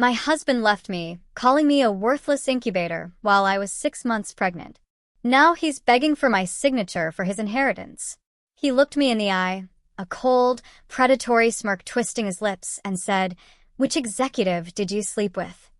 My husband left me, calling me a worthless incubator while I was 6 months pregnant. Now he's begging for my signature for his inheritance. He looked me in the eye, a cold, predatory smirk twisting his lips, and said, "Which executive did you sleep with?"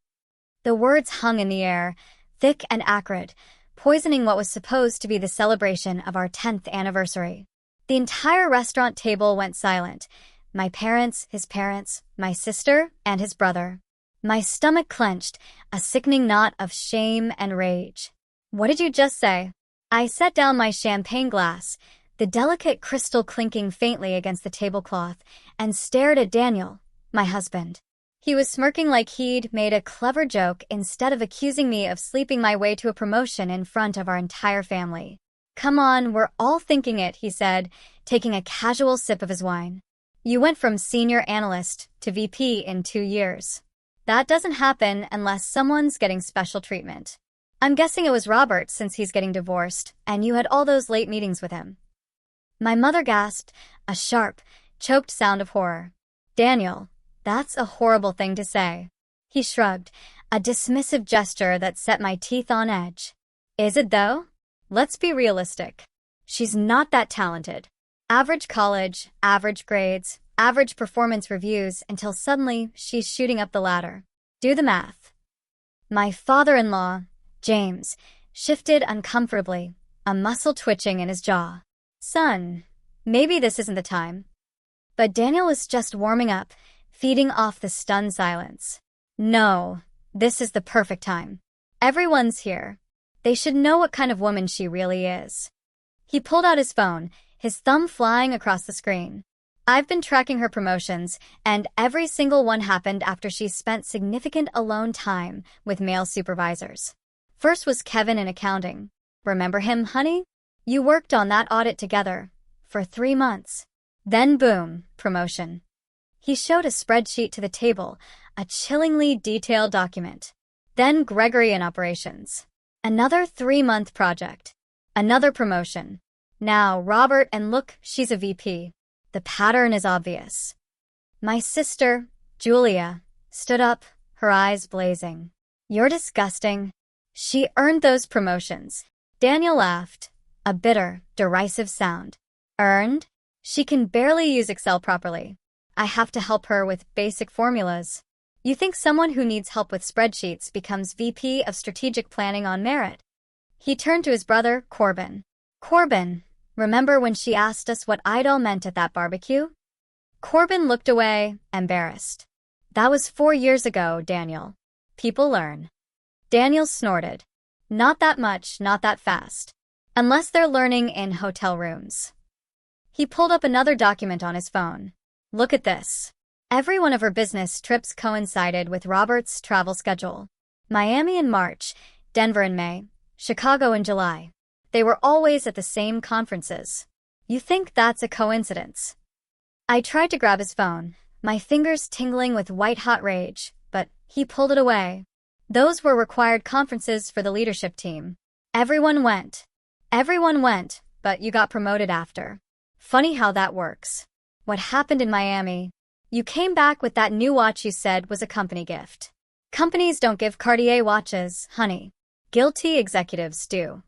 The words hung in the air, thick and acrid, poisoning what was supposed to be the celebration of our 10th anniversary. The entire restaurant table went silent. My parents, his parents, my sister, and his brother. My stomach clenched, a sickening knot of shame and rage. "What did you just say?" I set down my champagne glass, the delicate crystal clinking faintly against the tablecloth, and stared at Daniel, my husband. He was smirking like he'd made a clever joke instead of accusing me of sleeping my way to a promotion in front of our entire family. "Come on, we're all thinking it," he said, taking a casual sip of his wine. "You went from senior analyst to VP in 2 years. That doesn't happen unless someone's getting special treatment. I'm guessing it was Robert since he's getting divorced, and you had all those late meetings with him." My mother gasped, a sharp, choked sound of horror. "Daniel, that's a horrible thing to say." He shrugged, a dismissive gesture that set my teeth on edge. "Is it though? Let's be realistic. She's not that talented. Average college, average grades, average performance reviews until suddenly she's shooting up the ladder. Do the math." My father-in-law, James, shifted uncomfortably, a muscle twitching in his jaw. "Son, maybe this isn't the time." But Daniel was just warming up, feeding off the stunned silence. "No, this is the perfect time. Everyone's here. They should know what kind of woman she really is." He pulled out his phone, his thumb flying across the screen. "I've been tracking her promotions, and every single one happened after she spent significant alone time with male supervisors. First was Kevin in accounting. Remember him, honey? You worked on that audit together for 3 months. Then boom, promotion." He showed a spreadsheet to the table, a chillingly detailed document. Then Gregory in operations. Another 3-month project. Another promotion. Now Robert, and look, she's a VP. The pattern is obvious. My sister, Julia, stood up, her eyes blazing. "You're disgusting." "She earned those promotions." Daniel laughed, a bitter, derisive sound. "Earned? She can barely use Excel properly. I have to help her with basic formulas. You think someone who needs help with spreadsheets becomes VP of strategic planning on merit?" He turned to his brother, Corbin. "Corbin, remember when she asked us what idol meant at that barbecue?" Corbin looked away, embarrassed. "That was 4 years ago, Daniel. People learn." Daniel snorted. "Not that much, not that fast. Unless they're learning in hotel rooms." He pulled up another document on his phone. "Look at this." Every one of her business trips coincided with Robert's travel schedule. Miami in March, Denver in May, Chicago in July. They were always at the same conferences. You think that's a coincidence? I tried to grab his phone, my fingers tingling with white-hot rage, but he pulled it away. Those were required conferences for the leadership team. Everyone went. Everyone went, but you got promoted after. Funny how that works. What happened in Miami? You came back with that new watch you said was a company gift. Companies don't give Cartier watches, honey. Guilty executives do.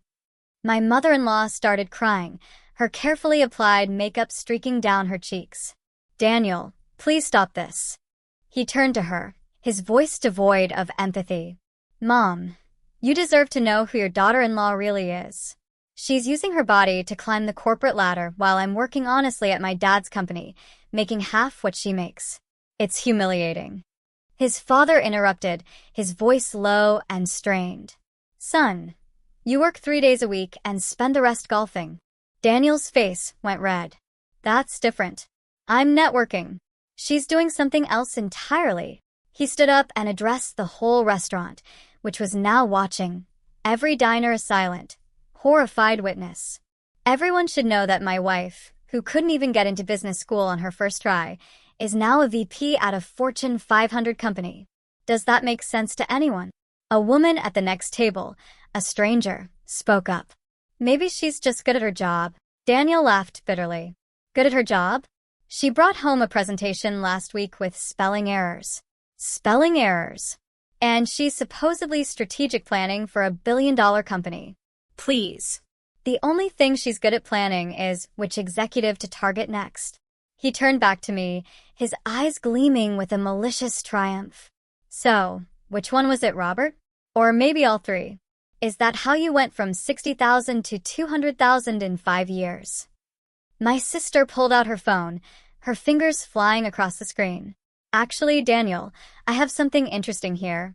My mother-in-law started crying, her carefully applied makeup streaking down her cheeks. "Daniel, please stop this." He turned to her, his voice devoid of empathy. "Mom, you deserve to know who your daughter-in-law really is. She's using her body to climb the corporate ladder while I'm working honestly at my dad's company, making half what she makes. It's humiliating." His father interrupted, his voice low and strained. "Son, you work 3 days a week and spend the rest golfing." Daniel's face went red. "That's different. I'm networking. She's doing something else entirely." He stood up and addressed the whole restaurant, which was now watching, every diner a silent, horrified witness. "Everyone should know that my wife, who couldn't even get into business school on her first try, is now a VP at a Fortune 500 company. Does that make sense to anyone?" A woman at the next table, a stranger, spoke up. "Maybe she's just good at her job." Daniel laughed bitterly. "Good at her job? She brought home a presentation last week with spelling errors. spelling errors. And she's supposedly strategic planning for $1 billion company. Please. The only thing she's good at planning is which executive to target next. He turned back to me, his eyes gleaming with a malicious triumph. So, which one was it, Robert? Or maybe all three? Is that how you went from 60,000 to 200,000 in 5 years? My sister pulled out her phone, her fingers flying across the screen. Actually, Daniel, I have something interesting here.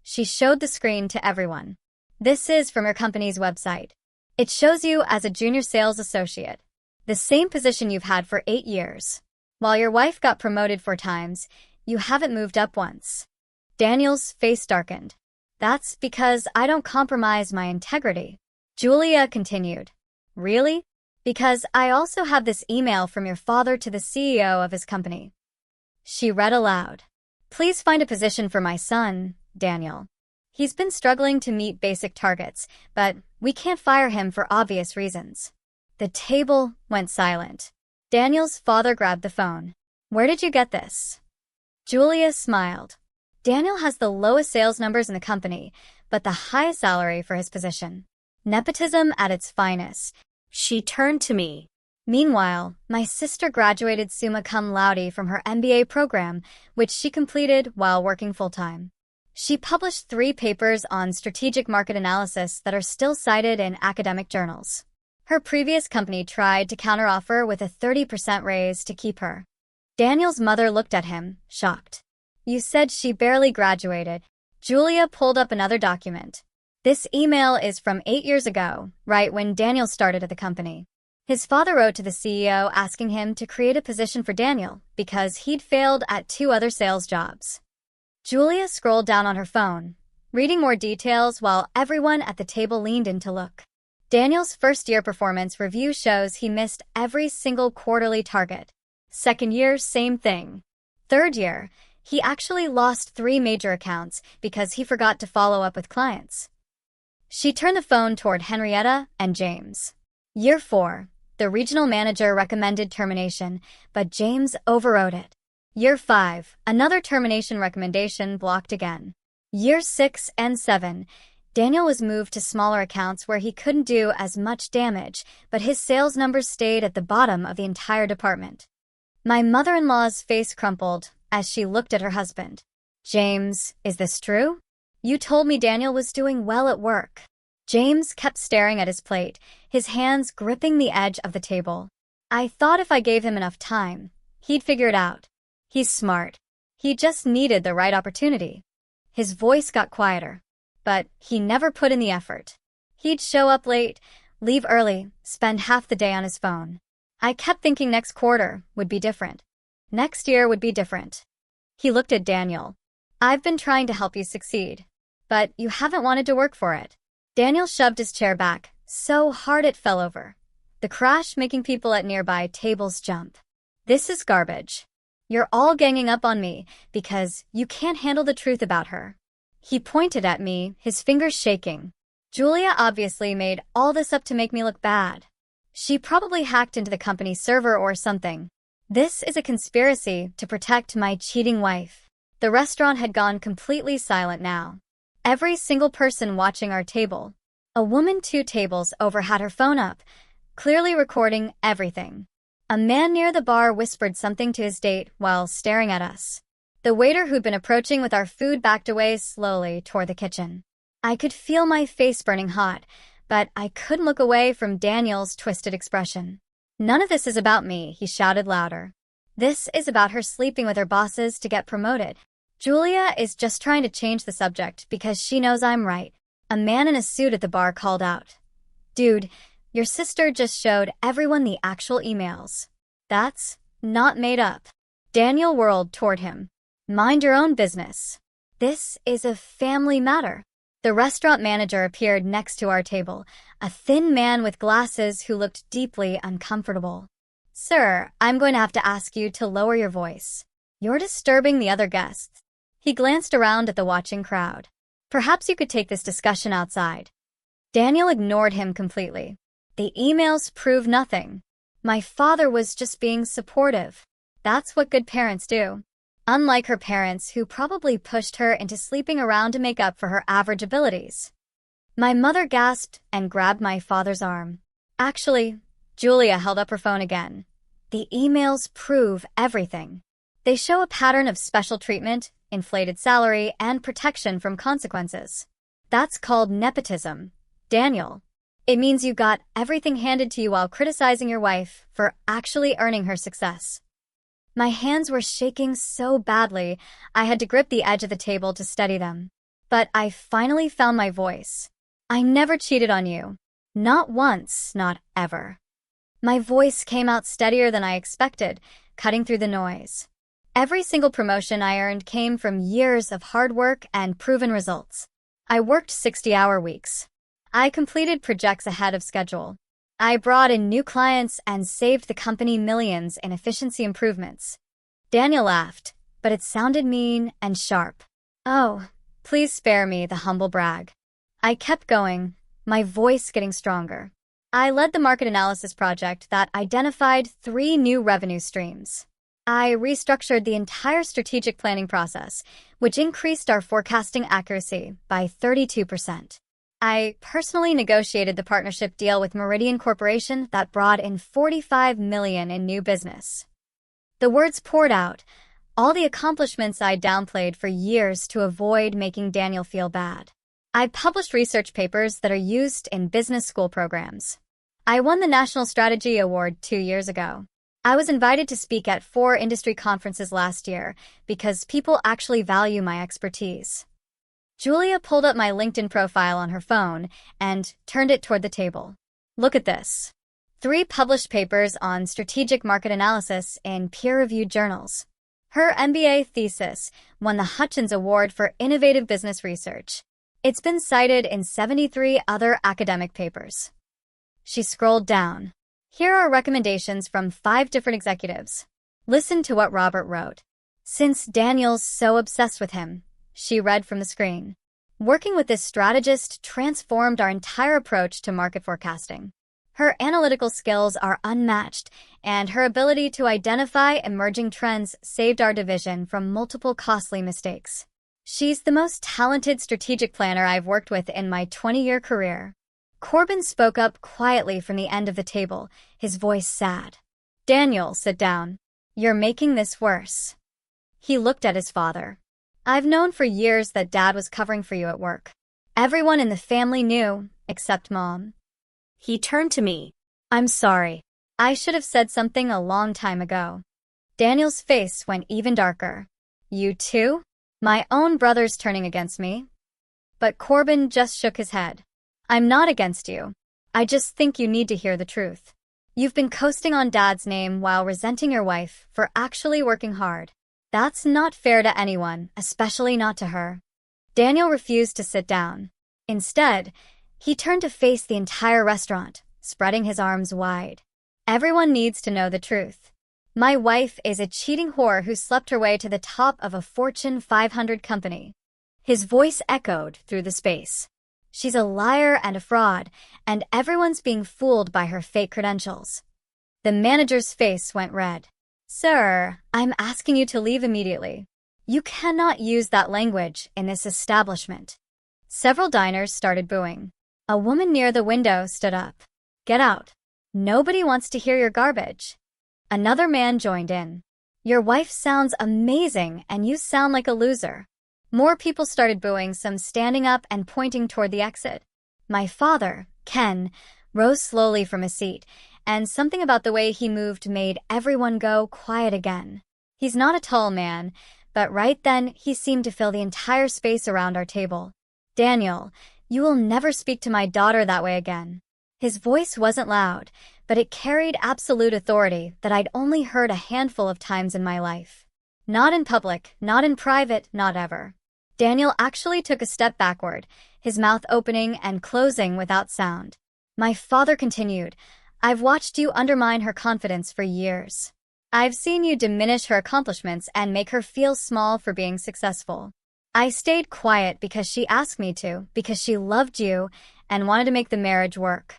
She showed the screen to everyone. This is from your company's website. It shows you as a junior sales associate, the same position you've had for 8 years. While your wife got promoted 4 times, you haven't moved up once. Daniel's face darkened. That's because I don't compromise my integrity. Julia continued. Really? Because I also have this email from your father to the CEO of his company. She read aloud. Please find a position for my son, Daniel. He's been struggling to meet basic targets, but we can't fire him for obvious reasons. The table went silent. Daniel's father grabbed the phone. Where did you get this? Julia smiled. Daniel has the lowest sales numbers in the company, but the highest salary for his position. Nepotism at its finest. She turned to me. Meanwhile, my sister graduated summa cum laude from her MBA program, which she completed while working full-time. She published 3 papers on strategic market analysis that are still cited in academic journals. Her previous company tried to counteroffer with a 30% raise to keep her. Daniel's mother looked at him, shocked. You said she barely graduated. Julia pulled up another document. This email is from 8 years ago, right when Daniel started at the company. His father wrote to the CEO asking him to create a position for Daniel because he'd failed at 2 other sales jobs. Julia scrolled down on her phone, reading more details while everyone at the table leaned in to look. Daniel's first-year performance review shows he missed every single quarterly target. Second year, same thing. Third year, he actually lost 3 major accounts because he forgot to follow up with clients. She turned the phone toward Henrietta and James. Year 4, the regional manager recommended termination, but James overrode it. Year 5, another termination recommendation blocked again. Year 6 and 7, Daniel was moved to smaller accounts where he couldn't do as much damage, but his sales numbers stayed at the bottom of the entire department. My mother-in-law's face crumpled as she looked at her husband. James, is this true? You told me Daniel was doing well at work. James kept staring at his plate, his hands gripping the edge of the table. I thought if I gave him enough time, he'd figure it out. He's smart. He just needed the right opportunity. His voice got quieter, but he never put in the effort. He'd show up late, leave early, spend half the day on his phone. I kept thinking next quarter would be different. Next year would be different. He looked at Daniel. I've been trying to help you succeed, but you haven't wanted to work for it. Daniel shoved his chair back, so hard it fell over, the crash making people at nearby tables jump. This is garbage. You're all ganging up on me because you can't handle the truth about her. He pointed at me, his fingers shaking. Julia obviously made all this up to make me look bad. She probably hacked into the company server or something. This is a conspiracy to protect my cheating wife. The restaurant had gone completely silent now. Every single person watching our table, a woman 2 tables over, had her phone up, clearly recording everything. A man near the bar whispered something to his date while staring at us. The waiter who'd been approaching with our food backed away slowly toward the kitchen. I could feel my face burning hot, but I couldn't look away from Daniel's twisted expression. None of this is about me, he shouted louder. This is about her sleeping with her bosses to get promoted. Julia is just trying to change the subject because she knows I'm right. A man in a suit at the bar called out. Dude, your sister just showed everyone the actual emails. That's not made up. Daniel whirled toward him. Mind your own business. This is a family matter. The restaurant manager appeared next to our table, a thin man with glasses who looked deeply uncomfortable. Sir, I'm going to have to ask you to lower your voice. You're disturbing the other guests. He glanced around at the watching crowd. Perhaps you could take this discussion outside. Daniel ignored him completely. The emails prove nothing. My father was just being supportive. That's what good parents do. unlike her parents who probably pushed her into sleeping around to make up for her average abilities. My mother gasped and grabbed my father's arm. Actually, Julia held up her phone again. The emails prove everything. They show a pattern of special treatment, inflated salary, and protection from consequences. That's called nepotism, Daniel. It means you got everything handed to you while criticizing your wife for actually earning her success. My hands were shaking so badly, I had to grip the edge of the table to steady them. But I finally found my voice. I never cheated on you. Not once, not ever. My voice came out steadier than I expected, cutting through the noise. Every single promotion I earned came from years of hard work and proven results. I worked 60-hour weeks. I completed projects ahead of schedule. I brought in new clients and saved the company millions in efficiency improvements. Daniel laughed, but it sounded mean and sharp. Oh, please spare me the humble brag. I kept going, my voice getting stronger. I led the market analysis project that identified 3 new revenue streams. I restructured the entire strategic planning process, which increased our forecasting accuracy by 32%. I personally negotiated the partnership deal with Meridian Corporation that brought in $45 million in new business. The words poured out, all the accomplishments I downplayed for years to avoid making Daniel feel bad. I published research papers that are used in business school programs. I won the National Strategy Award 2 years ago. I was invited to speak at 4 industry conferences last year because people actually value my expertise. Julia pulled up my LinkedIn profile on her phone and turned it toward the table. Look at this. 3 published papers on strategic market analysis in peer-reviewed journals. Her MBA thesis won the Hutchins Award for Innovative Business Research. It's been cited in 73 other academic papers. She scrolled down. Here are recommendations from 5 different executives. Listen to what Robert wrote. Since Daniel's so obsessed with him, she read from the screen. Working with this strategist transformed our entire approach to market forecasting. Her analytical skills are unmatched, and her ability to identify emerging trends saved our division from multiple costly mistakes. She's the most talented strategic planner I've worked with in my 20-year career. Corbin spoke up quietly from the end of the table, his voice sad. Daniel, sit down. You're making this worse. He looked at his father. I've known for years that Dad was covering for you at work. Everyone in the family knew, except Mom. He turned to me. I'm sorry. I should have said something a long time ago. Daniel's face went even darker. You too? My own brother's turning against me. But Corbin just shook his head. I'm not against you. I just think you need to hear the truth. You've been coasting on Dad's name while resenting your wife for actually working hard. That's not fair to anyone, especially not to her. Daniel refused to sit down. Instead, he turned to face the entire restaurant, spreading his arms wide. Everyone needs to know the truth. My wife is a cheating whore who slept her way to the top of a Fortune 500 company. His voice echoed through the space. She's a liar and a fraud, and everyone's being fooled by her fake credentials. The manager's face went red. Sir, I'm asking you to leave immediately. You cannot use that language in this establishment. Several diners started booing. A woman near the window stood up. Get out. Nobody wants to hear your garbage. Another man joined in. Your wife sounds amazing and you sound like a loser. More people started booing, some standing up and pointing toward the exit. My father, Ken, rose slowly from his seat, and something about the way he moved made everyone go quiet again. He's not a tall man, but right then he seemed to fill the entire space around our table. Daniel, you will never speak to my daughter that way again. His voice wasn't loud, but it carried absolute authority that I'd only heard a handful of times in my life. Not in public, not in private, not ever. Daniel actually took a step backward, his mouth opening and closing without sound. My father continued, I've watched you undermine her confidence for years. I've seen you diminish her accomplishments and make her feel small for being successful. I stayed quiet because she asked me to, because she loved you and wanted to make the marriage work.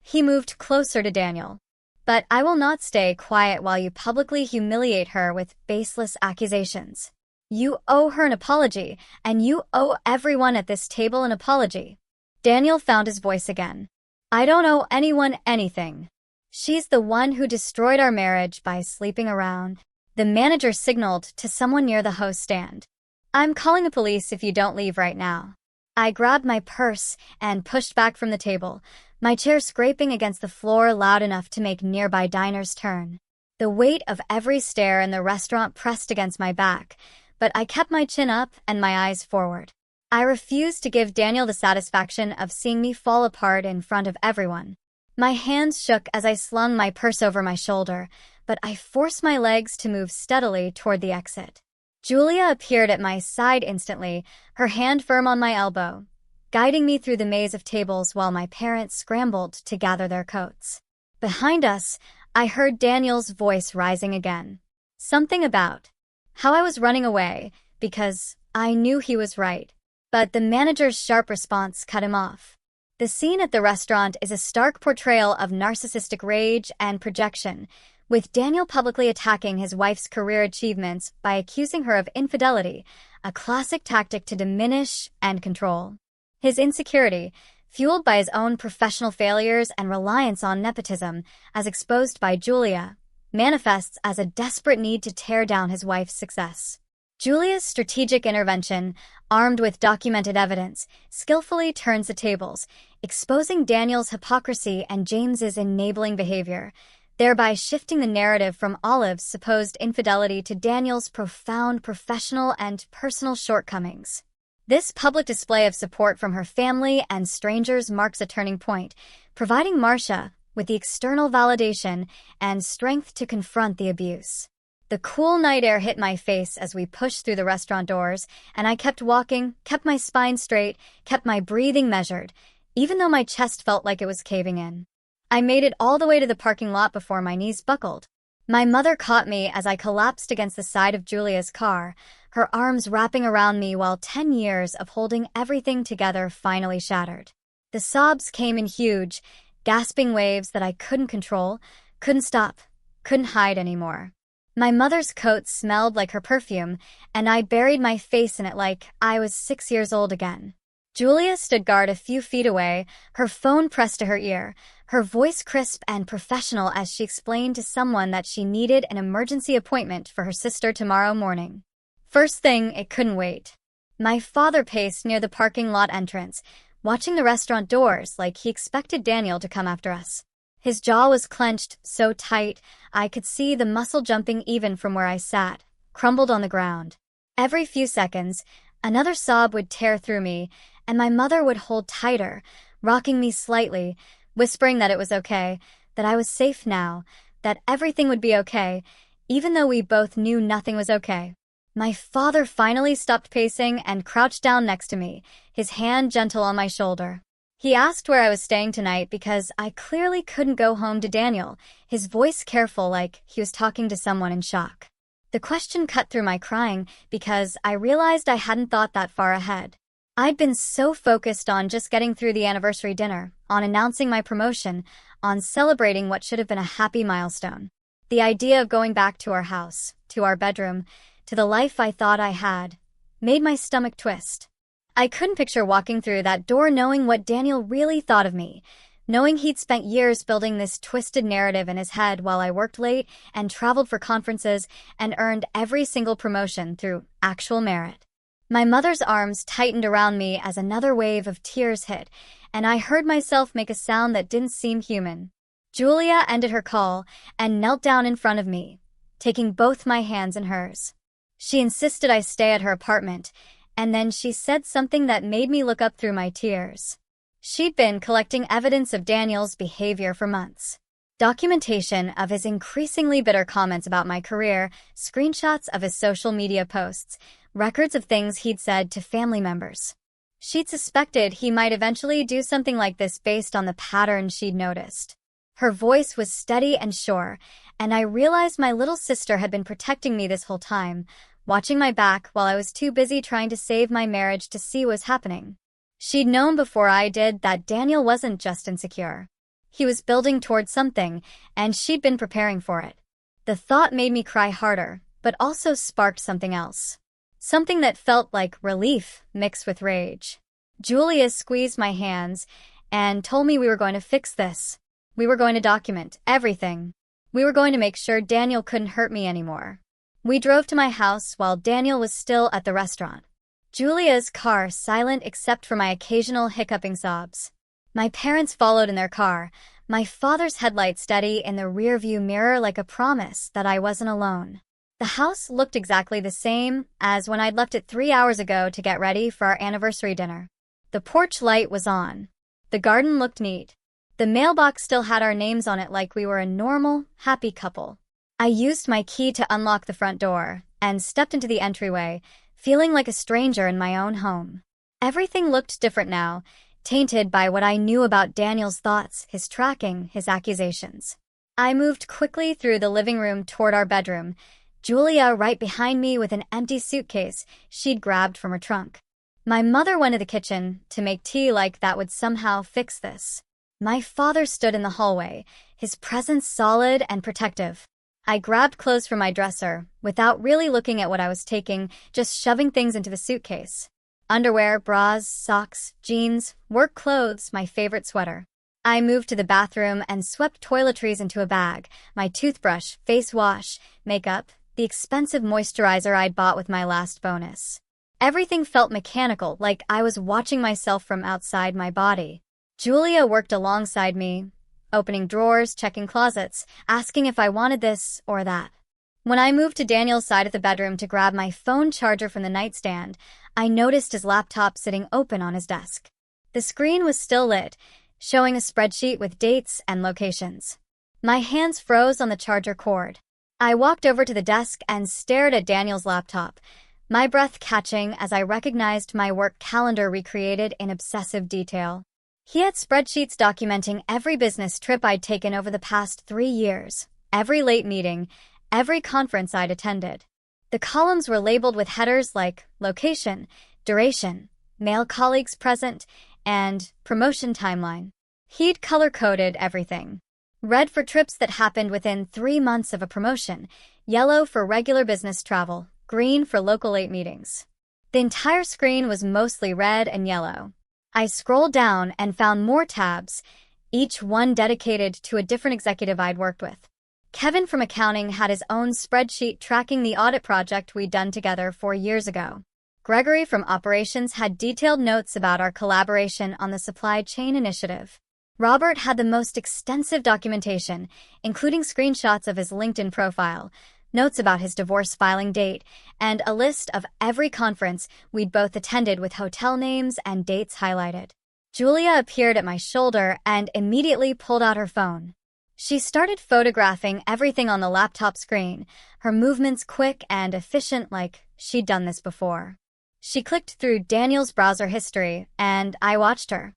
He moved closer to Daniel. But I will not stay quiet while you publicly humiliate her with baseless accusations. You owe her an apology, and you owe everyone at this table an apology. Daniel found his voice again. I don't owe anyone anything. She's the one who destroyed our marriage by sleeping around. The manager signaled to someone near the host stand. I'm calling the police if you don't leave right now. I grabbed my purse and pushed back from the table, my chair scraping against the floor loud enough to make nearby diners turn. The weight of every stare in the restaurant pressed against my back, but I kept my chin up and my eyes forward. I refused to give Daniel the satisfaction of seeing me fall apart in front of everyone. My hands shook as I slung my purse over my shoulder, but I forced my legs to move steadily toward the exit. Julia appeared at my side instantly, her hand firm on my elbow, guiding me through the maze of tables while my parents scrambled to gather their coats. Behind us, I heard Daniel's voice rising again. Something about how I was running away, because I knew he was right. But the manager's sharp response cut him off. The scene at the restaurant is a stark portrayal of narcissistic rage and projection, with Daniel publicly attacking his wife's career achievements by accusing her of infidelity, a classic tactic to diminish and control. His insecurity, fueled by his own professional failures and reliance on nepotism, as exposed by Julia, manifests as a desperate need to tear down his wife's success. Julia's strategic intervention, armed with documented evidence, skillfully turns the tables, exposing Daniel's hypocrisy and James's enabling behavior, thereby shifting the narrative from Olive's supposed infidelity to Daniel's profound professional and personal shortcomings. This public display of support from her family and strangers marks a turning point, providing Marcia with the external validation and strength to confront the abuse. The cool night air hit my face as we pushed through the restaurant doors, and I kept walking, kept my spine straight, kept my breathing measured, even though my chest felt like it was caving in. I made it all the way to the parking lot before my knees buckled. My mother caught me as I collapsed against the side of Julia's car, her arms wrapping around me while 10 years of holding everything together finally shattered. The sobs came in huge, gasping waves that I couldn't control, couldn't stop, couldn't hide anymore. My mother's coat smelled like her perfume, and I buried my face in it like I was 6 years old again. Julia stood guard a few feet away, her phone pressed to her ear, her voice crisp and professional as she explained to someone that she needed an emergency appointment for her sister tomorrow morning. First thing, it couldn't wait. My father paced near the parking lot entrance, watching the restaurant doors like he expected Daniel to come after us. His jaw was clenched so tight I could see the muscle jumping even from where I sat, crumbled on the ground. Every few seconds, another sob would tear through me, and my mother would hold tighter, rocking me slightly, whispering that it was okay, that I was safe now, that everything would be okay, even though we both knew nothing was okay. My father finally stopped pacing and crouched down next to me, his hand gentle on my shoulder. He asked where I was staying tonight because I clearly couldn't go home to Daniel, his voice careful like he was talking to someone in shock. The question cut through my crying because I realized I hadn't thought that far ahead. I'd been so focused on just getting through the anniversary dinner, on announcing my promotion, on celebrating what should have been a happy milestone. The idea of going back to our house, to our bedroom, to the life I thought I had, made my stomach twist. I couldn't picture walking through that door knowing what Daniel really thought of me, knowing he'd spent years building this twisted narrative in his head while I worked late and traveled for conferences and earned every single promotion through actual merit. My mother's arms tightened around me as another wave of tears hit, and I heard myself make a sound that didn't seem human. Julia ended her call and knelt down in front of me, taking both my hands in hers. She insisted I stay at her apartment, and then she said something that made me look up through my tears. She'd been collecting evidence of Daniel's behavior for months. Documentation of his increasingly bitter comments about my career, screenshots of his social media posts, records of things he'd said to family members. She'd suspected he might eventually do something like this based on the pattern she'd noticed. Her voice was steady and sure, and I realized my little sister had been protecting me this whole time, watching my back while I was too busy trying to save my marriage to see what was happening. She'd known before I did that Daniel wasn't just insecure. He was building towards something, and she'd been preparing for it. The thought made me cry harder, but also sparked something else. Something that felt like relief mixed with rage. Julia squeezed my hands and told me we were going to fix this. We were going to document everything. We were going to make sure Daniel couldn't hurt me anymore. We drove to my house while Daniel was still at the restaurant. Julia's car silent except for my occasional hiccuping sobs. My parents followed in their car, my father's headlights steady in the rearview mirror like a promise that I wasn't alone. The house looked exactly the same as when I'd left it 3 hours ago to get ready for our anniversary dinner. The porch light was on. The garden looked neat. The mailbox still had our names on it like we were a normal, happy couple. I used my key to unlock the front door and stepped into the entryway, feeling like a stranger in my own home. Everything looked different now, tainted by what I knew about Daniel's thoughts, his tracking, his accusations. I moved quickly through the living room toward our bedroom, Julia right behind me with an empty suitcase she'd grabbed from her trunk. My mother went to the kitchen to make tea like that would somehow fix this. My father stood in the hallway, his presence solid and protective. I grabbed clothes from my dresser, without really looking at what I was taking, just shoving things into the suitcase. Underwear, bras, socks, jeans, work clothes, my favorite sweater. I moved to the bathroom and swept toiletries into a bag, my toothbrush, face wash, makeup, the expensive moisturizer I'd bought with my last bonus. Everything felt mechanical, like I was watching myself from outside my body. Julia worked alongside me, opening drawers, checking closets, asking if I wanted this or that. When I moved to Daniel's side of the bedroom to grab my phone charger from the nightstand, I noticed his laptop sitting open on his desk. The screen was still lit, showing a spreadsheet with dates and locations. My hands froze on the charger cord. I walked over to the desk and stared at Daniel's laptop, my breath catching as I recognized my work calendar recreated in obsessive detail. He had spreadsheets documenting every business trip I'd taken over the past 3 years, every late meeting, every conference I'd attended. The columns were labeled with headers like location, duration, male colleagues present, and promotion timeline. He'd color-coded everything. Red for trips that happened within 3 months of a promotion, yellow for regular business travel, green for local late meetings. The entire screen was mostly red and yellow. I scrolled down and found more tabs, each one dedicated to a different executive I'd worked with. Kevin from accounting had his own spreadsheet tracking the audit project we'd done together 4 years ago. Gregory from operations had detailed notes about our collaboration on the supply chain initiative. Robert had the most extensive documentation, including screenshots of his LinkedIn profile, notes about his divorce filing date, and a list of every conference we'd both attended with hotel names and dates highlighted. Julia appeared at my shoulder and immediately pulled out her phone. She started photographing everything on the laptop screen, her movements quick and efficient like she'd done this before. She clicked through Daniel's browser history, and I watched her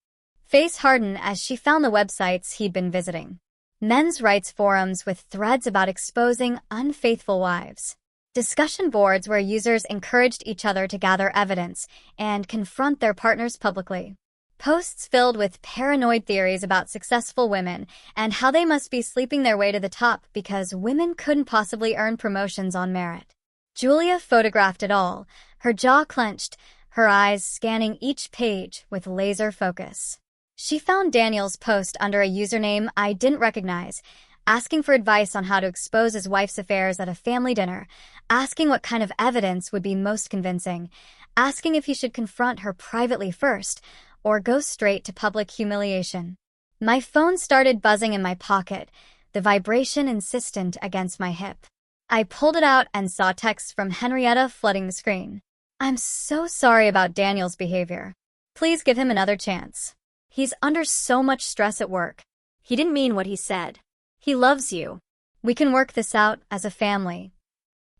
face harden as she found the websites he'd been visiting. Men's rights forums with threads about exposing unfaithful wives. Discussion boards where users encouraged each other to gather evidence and confront their partners publicly. Posts filled with paranoid theories about successful women and how they must be sleeping their way to the top because women couldn't possibly earn promotions on merit. Julia photographed it all, her jaw clenched, her eyes scanning each page with laser focus. She found Daniel's post under a username I didn't recognize, asking for advice on how to expose his wife's affairs at a family dinner, asking what kind of evidence would be most convincing, asking if he should confront her privately first, or go straight to public humiliation. My phone started buzzing in my pocket, the vibration insistent against my hip. I pulled it out and saw texts from Henrietta flooding the screen. "I'm so sorry about Daniel's behavior. Please give him another chance. He's under so much stress at work. He didn't mean what he said. He loves you. We can work this out as a family."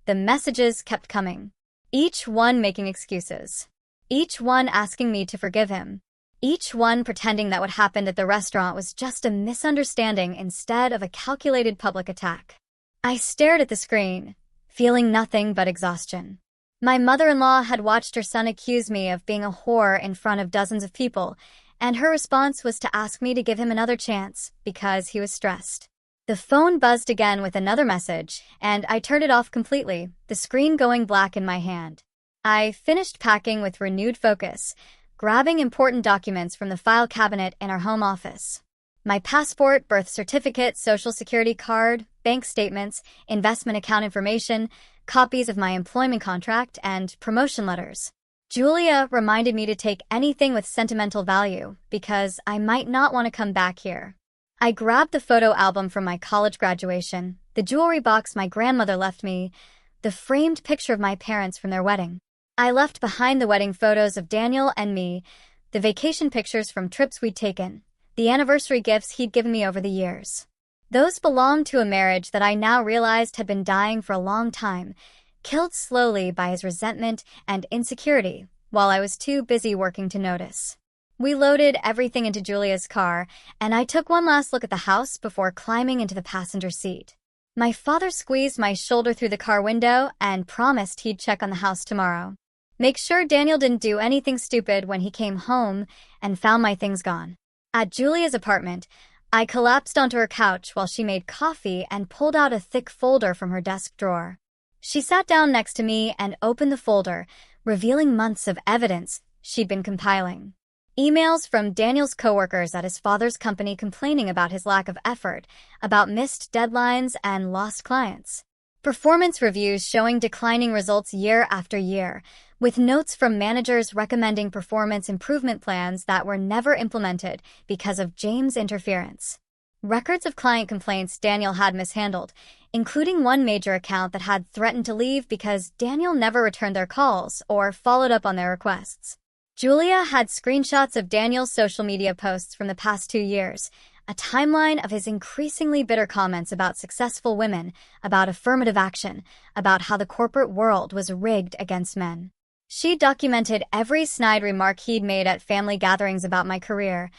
The messages kept coming, each one making excuses, each one asking me to forgive him, each one pretending that what happened at the restaurant was just a misunderstanding instead of a calculated public attack. I stared at the screen, feeling nothing but exhaustion. My mother-in-law had watched her son accuse me of being a whore in front of dozens of people, and her response was to ask me to give him another chance because he was stressed. The phone buzzed again with another message, and I turned it off completely, the screen going black in my hand. I finished packing with renewed focus, grabbing important documents from the file cabinet in our home office. My passport, birth certificate, social security card, bank statements, investment account information, copies of my employment contract, and promotion letters. Julia reminded me to take anything with sentimental value because I might not want to come back here. I grabbed the photo album from my college graduation, the jewelry box my grandmother left me, the framed picture of my parents from their wedding. I left behind the wedding photos of Daniel and me, the vacation pictures from trips we'd taken, the anniversary gifts he'd given me over the years. Those belonged to a marriage that I now realized had been dying for a long time, killed slowly by his resentment and insecurity, while I was too busy working to notice. We loaded everything into Julia's car, and I took one last look at the house before climbing into the passenger seat. My father squeezed my shoulder through the car window and promised he'd check on the house tomorrow. Make sure Daniel didn't do anything stupid when he came home and found my things gone. At Julia's apartment, I collapsed onto her couch while she made coffee and pulled out a thick folder from her desk drawer. She sat down next to me and opened the folder, revealing months of evidence she'd been compiling. Emails from Daniel's coworkers at his father's company complaining about his lack of effort, about missed deadlines and lost clients. Performance reviews showing declining results year after year, with notes from managers recommending performance improvement plans that were never implemented because of James' interference. Records of client complaints Daniel had mishandled, including one major account that had threatened to leave because Daniel never returned their calls or followed up on their requests. Julia had screenshots of Daniel's social media posts from the past 2 years, a timeline of his increasingly bitter comments about successful women, about affirmative action, about how the corporate world was rigged against men. She documented every snide remark he'd made at family gatherings about my career,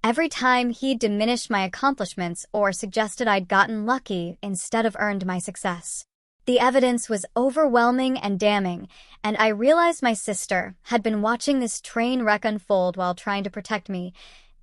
every time he'd diminished my accomplishments or suggested I'd gotten lucky instead of earned my success. The evidence was overwhelming and damning, and I realized my sister had been watching this train wreck unfold while trying to protect me,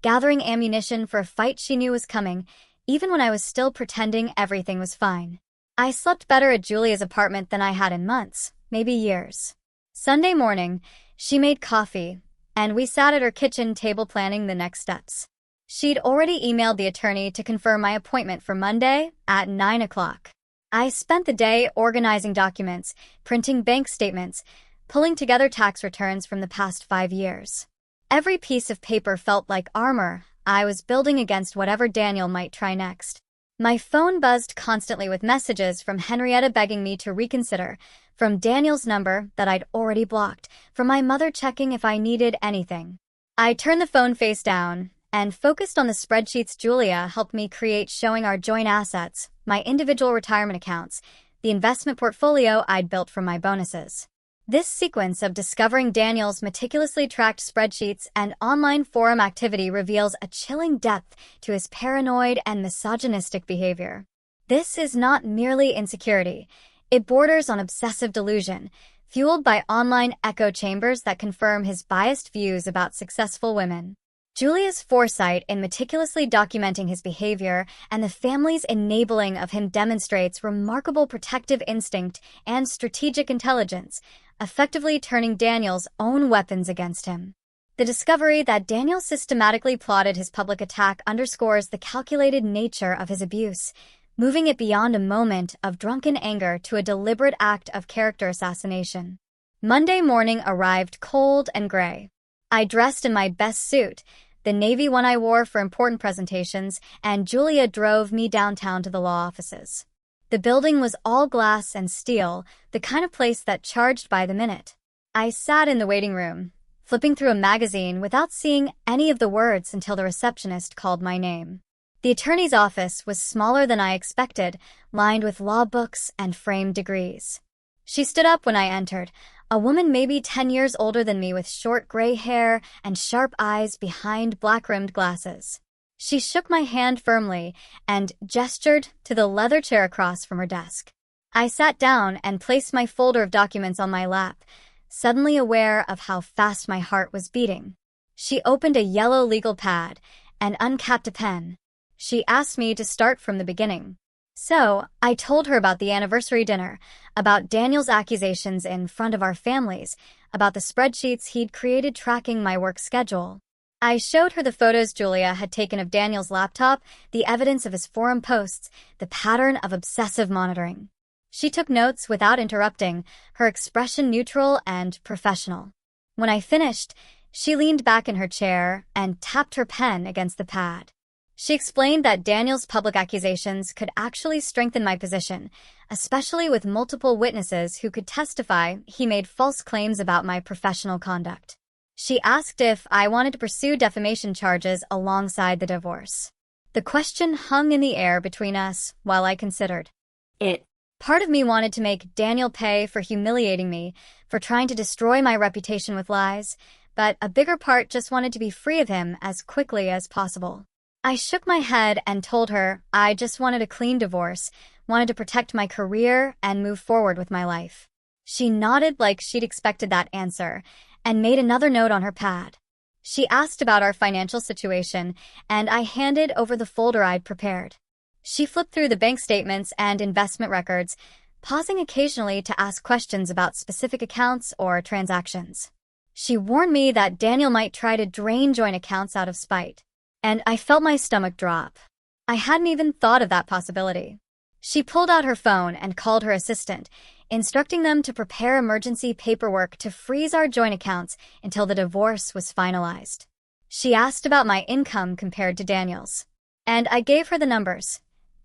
gathering ammunition for a fight she knew was coming, even when I was still pretending everything was fine. I slept better at Julia's apartment than I had in months, maybe years. Sunday morning, she made coffee, and we sat at her kitchen table planning the next steps. She'd already emailed the attorney to confirm my appointment for Monday at 9 o'clock. I spent the day organizing documents, printing bank statements, pulling together tax returns from the past 5 years. Every piece of paper felt like armor I was building against whatever Daniel might try next. My phone buzzed constantly with messages from Henrietta begging me to reconsider, from Daniel's number that I'd already blocked, from my mother checking if I needed anything. I turned the phone face down and focused on the spreadsheets Julia helped me create showing our joint assets, my individual retirement accounts, the investment portfolio I'd built from my bonuses. This sequence of discovering Daniel's meticulously tracked spreadsheets and online forum activity reveals a chilling depth to his paranoid and misogynistic behavior. This is not merely insecurity. It borders on obsessive delusion, fueled by online echo chambers that confirm his biased views about successful women. Julia's foresight in meticulously documenting his behavior and the family's enabling of him demonstrates remarkable protective instinct and strategic intelligence, effectively turning Daniel's own weapons against him. The discovery that Daniel systematically plotted his public attack underscores the calculated nature of his abuse, moving it beyond a moment of drunken anger to a deliberate act of character assassination. Monday morning arrived cold and gray. I dressed in my best suit, the navy one I wore for important presentations, and Julia drove me downtown to the law offices. The building was all glass and steel, the kind of place that charged by the minute. I sat in the waiting room, flipping through a magazine without seeing any of the words until the receptionist called my name. The attorney's office was smaller than I expected, lined with law books and framed degrees. She stood up when I entered, a woman maybe 10 years older than me with short gray hair and sharp eyes behind black-rimmed glasses. She shook my hand firmly and gestured to the leather chair across from her desk. I sat down and placed my folder of documents on my lap, suddenly aware of how fast my heart was beating. She opened a yellow legal pad and uncapped a pen. She asked me to start from the beginning. So, I told her about the anniversary dinner, about Daniel's accusations in front of our families, about the spreadsheets he'd created tracking my work schedule. I showed her the photos Julia had taken of Daniel's laptop, the evidence of his forum posts, the pattern of obsessive monitoring. She took notes without interrupting, her expression neutral and professional. When I finished, she leaned back in her chair and tapped her pen against the pad. She explained that Daniel's public accusations could actually strengthen my position, especially with multiple witnesses who could testify he made false claims about my professional conduct. She asked if I wanted to pursue defamation charges alongside the divorce. The question hung in the air between us while I considered it. Part of me wanted to make Daniel pay for humiliating me, for trying to destroy my reputation with lies, but a bigger part just wanted to be free of him as quickly as possible. I shook my head and told her I just wanted a clean divorce, wanted to protect my career and move forward with my life. She nodded like she'd expected that answer and made another note on her pad. She asked about our financial situation, and I handed over the folder I'd prepared. She flipped through the bank statements and investment records, pausing occasionally to ask questions about specific accounts or transactions. She warned me that Daniel might try to drain joint accounts out of spite, and I felt my stomach drop. I hadn't even thought of that possibility. She pulled out her phone and called her assistant, instructing them to prepare emergency paperwork to freeze our joint accounts until the divorce was finalized. She asked about my income compared to Daniel's, and I gave her the numbers: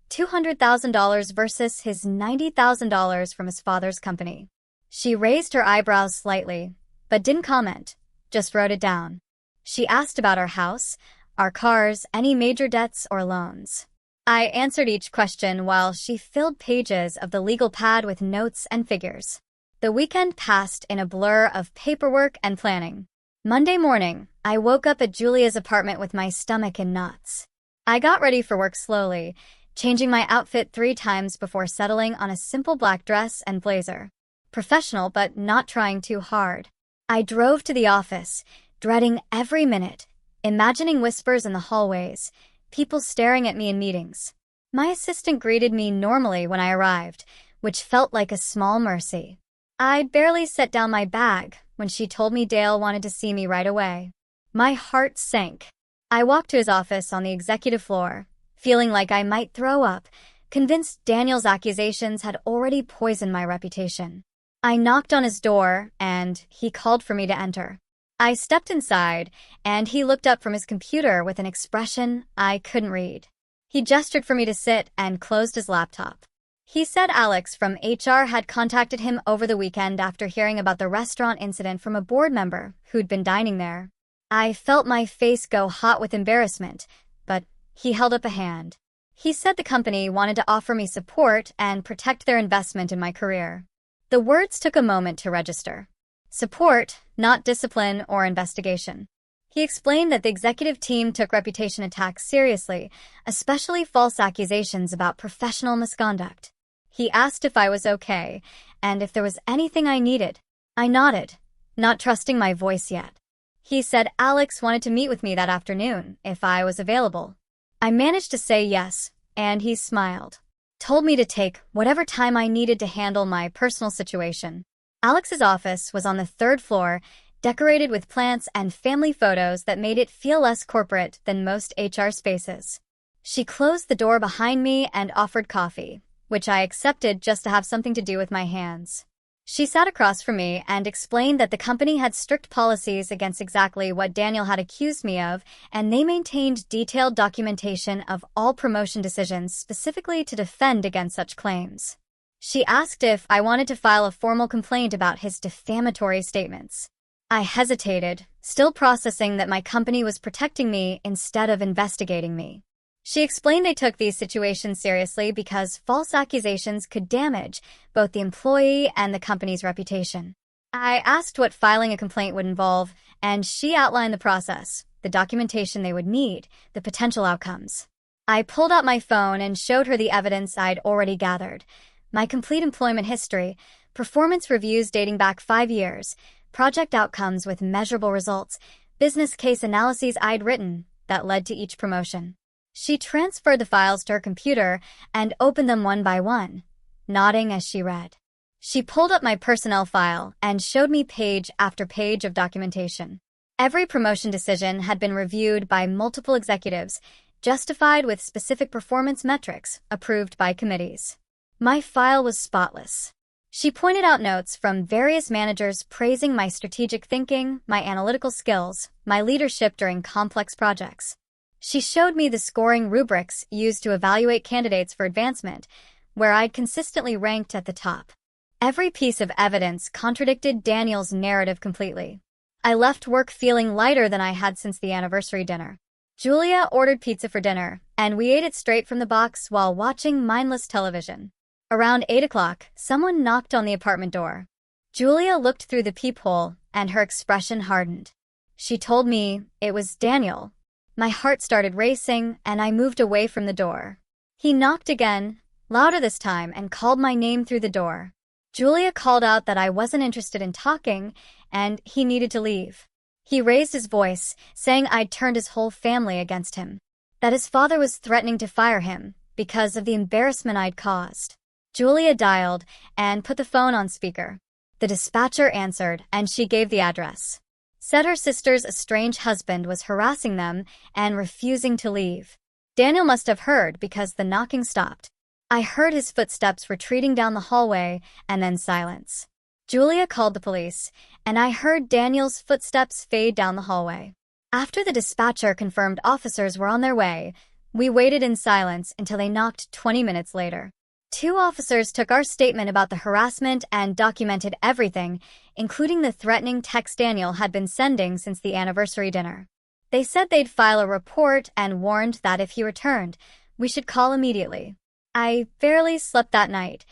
$200,000 versus his $90,000 from his father's company. She raised her eyebrows slightly, but didn't comment, just wrote it down. She asked about our house, our cars, any major debts or loans. I answered each question while she filled pages of the legal pad with notes and figures. The weekend passed in a blur of paperwork and planning. Monday morning, I woke up at Julia's apartment with my stomach in knots. I got ready for work slowly, changing my outfit 3 times before settling on a simple black dress and blazer. Professional, but not trying too hard. I drove to the office, dreading every minute, imagining whispers in the hallways, people staring at me in meetings. My assistant greeted me normally when I arrived, which felt like a small mercy. I'd barely set down my bag when she told me Dale wanted to see me right away. My heart sank. I walked to his office on the executive floor, feeling like I might throw up, convinced Daniel's accusations had already poisoned my reputation. I knocked on his door, and he called for me to enter. I stepped inside, and he looked up from his computer with an expression I couldn't read. He gestured for me to sit and closed his laptop. He said Alex from HR had contacted him over the weekend after hearing about the restaurant incident from a board member who'd been dining there. I felt my face go hot with embarrassment, but he held up a hand. He said the company wanted to offer me support and protect their investment in my career. The words took a moment to register. Support, not discipline or investigation. He explained that the executive team took reputation attacks seriously, especially false accusations about professional misconduct. He asked if I was okay, and if there was anything I needed. I nodded, not trusting my voice yet. He said Alex wanted to meet with me that afternoon, if I was available. I managed to say yes, and he smiled. Told me to take whatever time I needed to handle my personal situation. Alex's office was on the 3rd floor, decorated with plants and family photos that made it feel less corporate than most HR spaces. She closed the door behind me and offered coffee, which I accepted just to have something to do with my hands. She sat across from me and explained that the company had strict policies against exactly what Daniel had accused me of, and they maintained detailed documentation of all promotion decisions specifically to defend against such claims. She asked if I wanted to file a formal complaint about his defamatory statements. I hesitated, still processing that my company was protecting me instead of investigating me. She explained they took these situations seriously because false accusations could damage both the employee and the company's reputation. I asked what filing a complaint would involve, and she outlined the process, the documentation they would need, the potential outcomes. I pulled out my phone and showed her the evidence I'd already gathered: my complete employment history, performance reviews dating back 5 years, project outcomes with measurable results, business case analyses I'd written that led to each promotion. She transferred the files to her computer and opened them one by one, nodding as she read. She pulled up my personnel file and showed me page after page of documentation. Every promotion decision had been reviewed by multiple executives, justified with specific performance metrics approved by committees. My file was spotless. She pointed out notes from various managers praising my strategic thinking, my analytical skills, my leadership during complex projects. She showed me the scoring rubrics used to evaluate candidates for advancement, where I'd consistently ranked at the top. Every piece of evidence contradicted Daniel's narrative completely. I left work feeling lighter than I had since the anniversary dinner. Julia ordered pizza for dinner, and we ate it straight from the box while watching mindless television. Around 8 o'clock, someone knocked on the apartment door. Julia looked through the peephole, and her expression hardened. She told me it was Daniel. My heart started racing, and I moved away from the door. He knocked again, louder this time, and called my name through the door. Julia called out that I wasn't interested in talking, and he needed to leave. He raised his voice, saying I'd turned his whole family against him, that his father was threatening to fire him because of the embarrassment I'd caused. Julia dialed and put the phone on speaker. The dispatcher answered, and she gave the address. Said her sister's estranged husband was harassing them and refusing to leave. Daniel must have heard because the knocking stopped. I heard his footsteps retreating down the hallway and then silence. Julia called the police, and I heard Daniel's footsteps fade down the hallway. After the dispatcher confirmed officers were on their way, we waited in silence until they knocked 20 minutes later. 2 officers took our statement about the harassment and documented everything, including the threatening text Daniel had been sending since the anniversary dinner. They said they'd file a report and warned that if he returned, we should call immediately. I barely slept that night,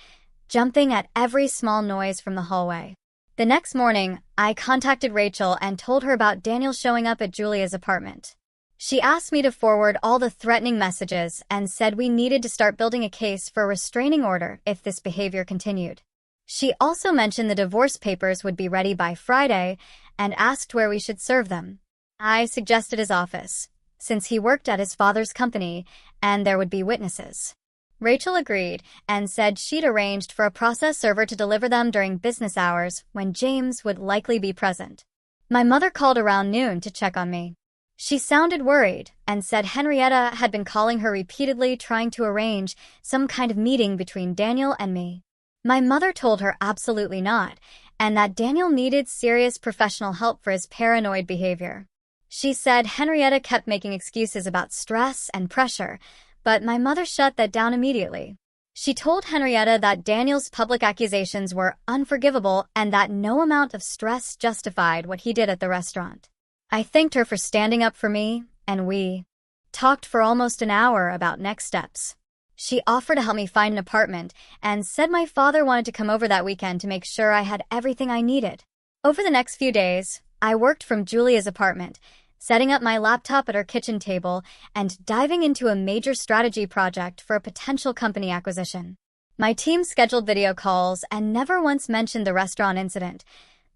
jumping at every small noise from the hallway. The next morning, I contacted Rachel and told her about Daniel showing up at Julia's apartment. She asked me to forward all the threatening messages and said we needed to start building a case for a restraining order if this behavior continued. She also mentioned the divorce papers would be ready by Friday and asked where we should serve them. I suggested his office, since he worked at his father's company and there would be witnesses. Rachel agreed and said she'd arranged for a process server to deliver them during business hours when James would likely be present. My mother called around noon to check on me. She sounded worried and said Henrietta had been calling her repeatedly trying to arrange some kind of meeting between Daniel and me. My mother told her absolutely not, and that Daniel needed serious professional help for his paranoid behavior. She said Henrietta kept making excuses about stress and pressure, but my mother shut that down immediately. She told Henrietta that Daniel's public accusations were unforgivable and that no amount of stress justified what he did at the restaurant. I thanked her for standing up for me, and we talked for almost an hour about next steps. She offered to help me find an apartment and said my father wanted to come over that weekend to make sure I had everything I needed. Over the next few days, I worked from Julia's apartment, setting up my laptop at her kitchen table and diving into a major strategy project for a potential company acquisition. My team scheduled video calls and never once mentioned the restaurant incident,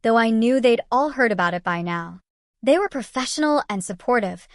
though I knew they'd all heard about it by now. They were professional and supportive,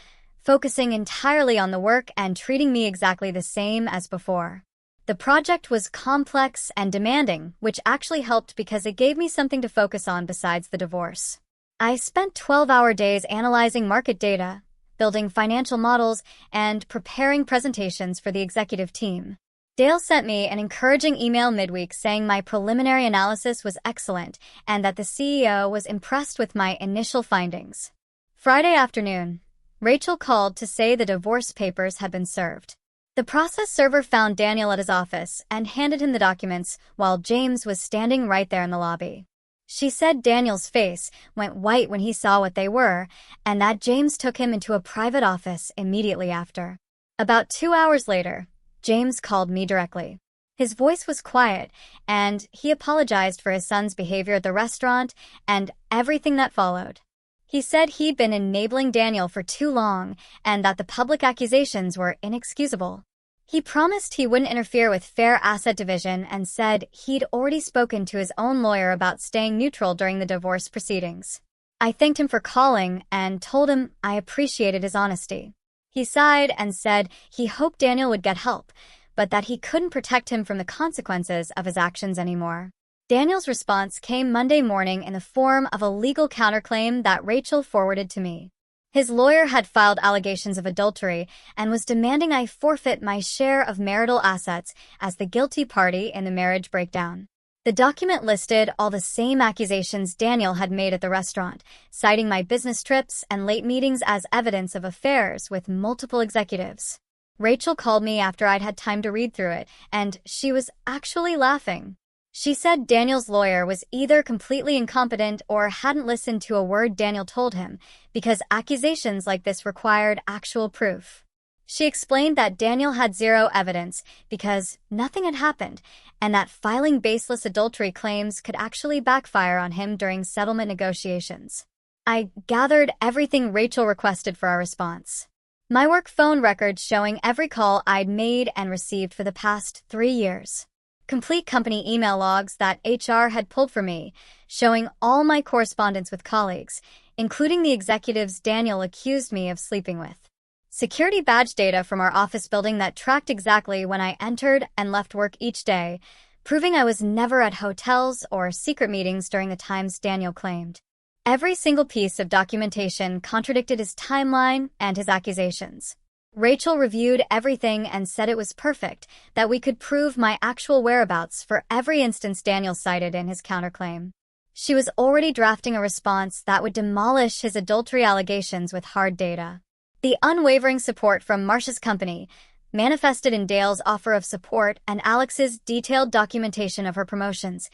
focusing entirely on the work and treating me exactly the same as before. The project was complex and demanding, which actually helped because it gave me something to focus on besides the divorce. I spent 12-hour days analyzing market data, building financial models, and preparing presentations for the executive team. Dale sent me an encouraging email midweek saying my preliminary analysis was excellent and that the CEO was impressed with my initial findings. Friday afternoon, Rachel called to say the divorce papers had been served. The process server found Daniel at his office and handed him the documents while James was standing right there in the lobby. She said Daniel's face went white when he saw what they were, and that James took him into a private office immediately after. About 2 hours later, James called me directly. His voice was quiet, and he apologized for his son's behavior at the restaurant and everything that followed. He said he'd been enabling Daniel for too long and that the public accusations were inexcusable. He promised he wouldn't interfere with fair asset division and said he'd already spoken to his own lawyer about staying neutral during the divorce proceedings. I thanked him for calling and told him I appreciated his honesty. He sighed and said he hoped Daniel would get help, but that he couldn't protect him from the consequences of his actions anymore. Daniel's response came Monday morning in the form of a legal counterclaim that Rachel forwarded to me. His lawyer had filed allegations of adultery and was demanding I forfeit my share of marital assets as the guilty party in the marriage breakdown. The document listed all the same accusations Daniel had made at the restaurant, citing my business trips and late meetings as evidence of affairs with multiple executives. Rachel called me after I'd had time to read through it, and she was actually laughing. She said Daniel's lawyer was either completely incompetent or hadn't listened to a word Daniel told him, because accusations like this required actual proof. She explained that Daniel had zero evidence because nothing had happened, and that filing baseless adultery claims could actually backfire on him during settlement negotiations. I gathered everything Rachel requested for our response. My work phone records showing every call I'd made and received for the past 3 years. Complete company email logs that HR had pulled for me, showing all my correspondence with colleagues, including the executives Daniel accused me of sleeping with. Security badge data from our office building that tracked exactly when I entered and left work each day, proving I was never at hotels or secret meetings during the times Daniel claimed. Every single piece of documentation contradicted his timeline and his accusations. Rachel reviewed everything and said it was perfect, that we could prove my actual whereabouts for every instance Daniel cited in his counterclaim. She was already drafting a response that would demolish his adultery allegations with hard data. The unwavering support from Marcia's company, manifested in Dale's offer of support and Alex's detailed documentation of her promotions,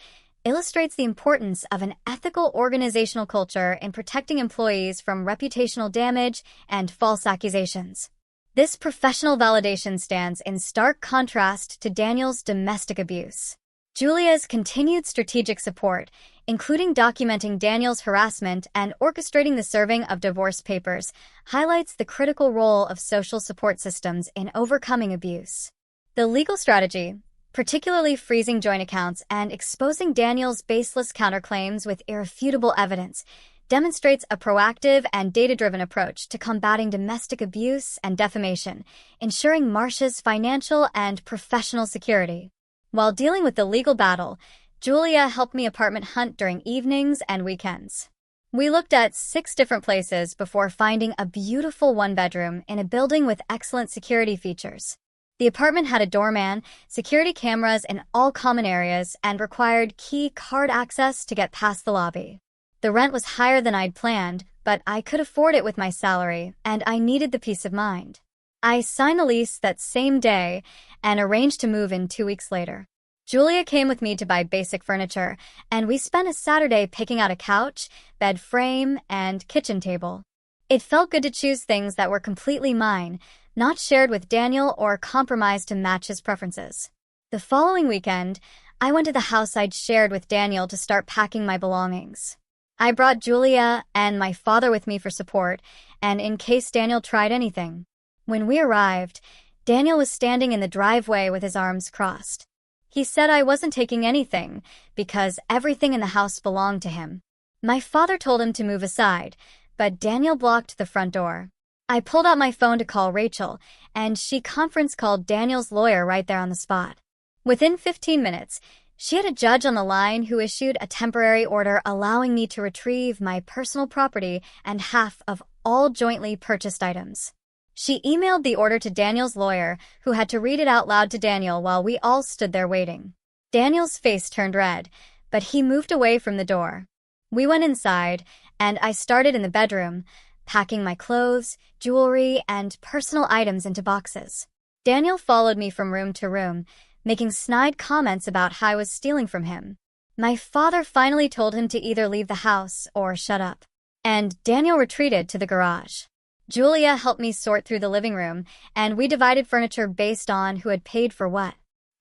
illustrates the importance of an ethical organizational culture in protecting employees from reputational damage and false accusations. This professional validation stands in stark contrast to Daniel's domestic abuse. Julia's continued strategic support, including documenting Daniel's harassment and orchestrating the serving of divorce papers, highlights the critical role of social support systems in overcoming abuse. The legal strategy, particularly freezing joint accounts and exposing Daniel's baseless counterclaims with irrefutable evidence, demonstrates a proactive and data-driven approach to combating domestic abuse and defamation, ensuring Marcia's financial and professional security. While dealing with the legal battle, Julia helped me apartment hunt during evenings and weekends. We looked at 6 different places before finding a beautiful one-bedroom in a building with excellent security features. The apartment had a doorman, security cameras in all common areas, and required key card access to get past the lobby. The rent was higher than I'd planned, but I could afford it with my salary, and I needed the peace of mind. I signed the lease that same day and arranged to move in 2 weeks later. Julia came with me to buy basic furniture, and we spent a Saturday picking out a couch, bed frame, and kitchen table. It felt good to choose things that were completely mine, not shared with Daniel or compromised to match his preferences. The following weekend, I went to the house I'd shared with Daniel to start packing my belongings. I brought Julia and my father with me for support, and in case Daniel tried anything. When we arrived, Daniel was standing in the driveway with his arms crossed. He said I wasn't taking anything because everything in the house belonged to him. My father told him to move aside, but Daniel blocked the front door. I pulled out my phone to call Rachel, and she conference called Daniel's lawyer right there on the spot. Within 15 minutes, she had a judge on the line who issued a temporary order allowing me to retrieve my personal property and half of all jointly purchased items. She emailed the order to Daniel's lawyer, who had to read it out loud to Daniel while we all stood there waiting. Daniel's face turned red, but he moved away from the door. We went inside, and I started in the bedroom, packing my clothes, jewelry, and personal items into boxes. Daniel followed me from room to room, making snide comments about how I was stealing from him. My father finally told him to either leave the house or shut up, and Daniel retreated to the garage. Julia helped me sort through the living room, and we divided furniture based on who had paid for what.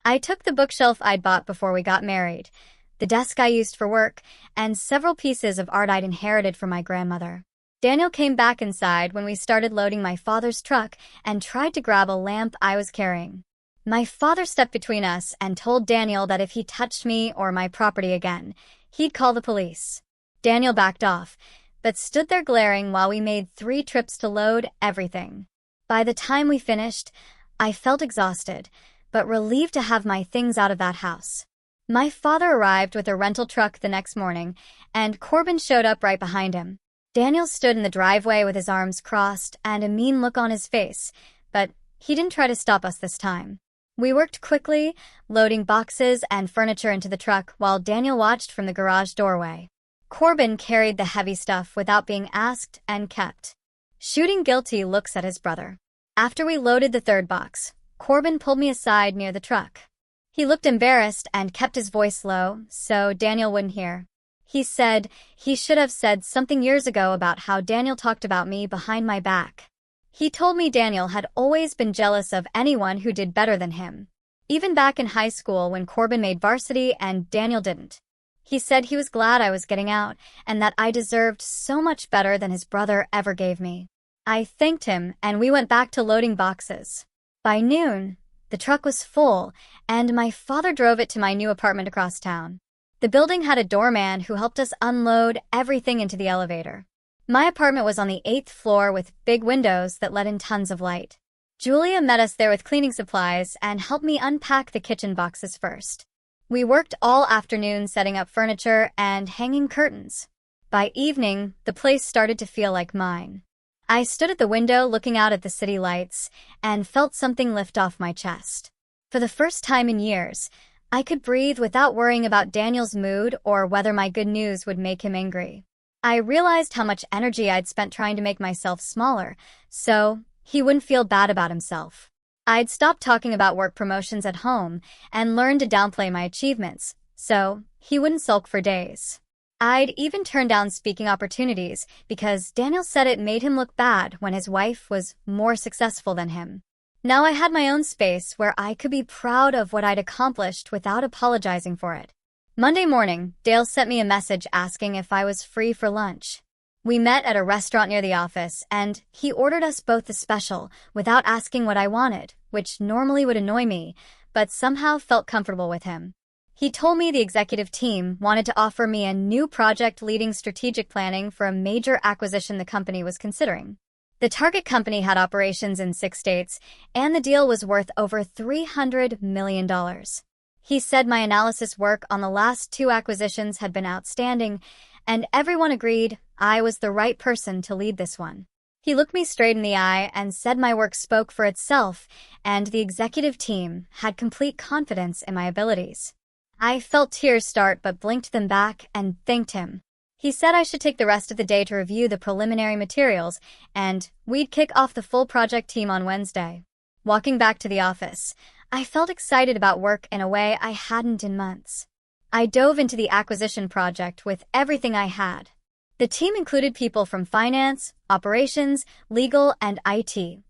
I took the bookshelf I'd bought before we got married, the desk I used for work, and several pieces of art I'd inherited from my grandmother. Daniel came back inside when we started loading my father's truck and tried to grab a lamp I was carrying. My father stepped between us and told Daniel that if he touched me or my property again, he'd call the police. Daniel backed off, but stood there glaring while we made 3 trips to load everything. By the time we finished, I felt exhausted, but relieved to have my things out of that house. My father arrived with a rental truck the next morning, and Corbin showed up right behind him. Daniel stood in the driveway with his arms crossed and a mean look on his face, but he didn't try to stop us this time. We worked quickly, loading boxes and furniture into the truck while Daniel watched from the garage doorway. Corbin carried the heavy stuff without being asked and kept shooting guilty looks at his brother. After we loaded the 3rd box, Corbin pulled me aside near the truck. He looked embarrassed and kept his voice low, so Daniel wouldn't hear. He said he should have said something years ago about how Daniel talked about me behind my back. He told me Daniel had always been jealous of anyone who did better than him, even back in high school when Corbin made varsity and Daniel didn't. He said he was glad I was getting out and that I deserved so much better than his brother ever gave me. I thanked him and we went back to loading boxes. By noon, the truck was full, and my father drove it to my new apartment across town. The building had a doorman who helped us unload everything into the elevator. My apartment was on the 8th floor with big windows that let in tons of light. Julia met us there with cleaning supplies and helped me unpack the kitchen boxes first. We worked all afternoon setting up furniture and hanging curtains. By evening, the place started to feel like mine. I stood at the window looking out at the city lights and felt something lift off my chest. For the first time in years, I could breathe without worrying about Daniel's mood or whether my good news would make him angry. I realized how much energy I'd spent trying to make myself smaller, so he wouldn't feel bad about himself. I'd stopped talking about work promotions at home and learned to downplay my achievements, so he wouldn't sulk for days. I'd even turned down speaking opportunities because Daniel said it made him look bad when his wife was more successful than him. Now I had my own space where I could be proud of what I'd accomplished without apologizing for it. Monday morning, Dale sent me a message asking if I was free for lunch. We met at a restaurant near the office, and he ordered us both the special without asking what I wanted, which normally would annoy me, but somehow felt comfortable with him. He told me the executive team wanted to offer me a new project leading strategic planning for a major acquisition the company was considering. The target company had operations in 6 states, and the deal was worth over $300 million. He said my analysis work on the last 2 acquisitions had been outstanding, and everyone agreed I was the right person to lead this one. He looked me straight in the eye and said my work spoke for itself, and the executive team had complete confidence in my abilities. I felt tears start but blinked them back and thanked him. He said I should take the rest of the day to review the preliminary materials, and we'd kick off the full project team on Wednesday. Walking back to the office, I felt excited about work in a way I hadn't in months. I dove into the acquisition project with everything I had. The team included people from finance, operations, legal, and IT,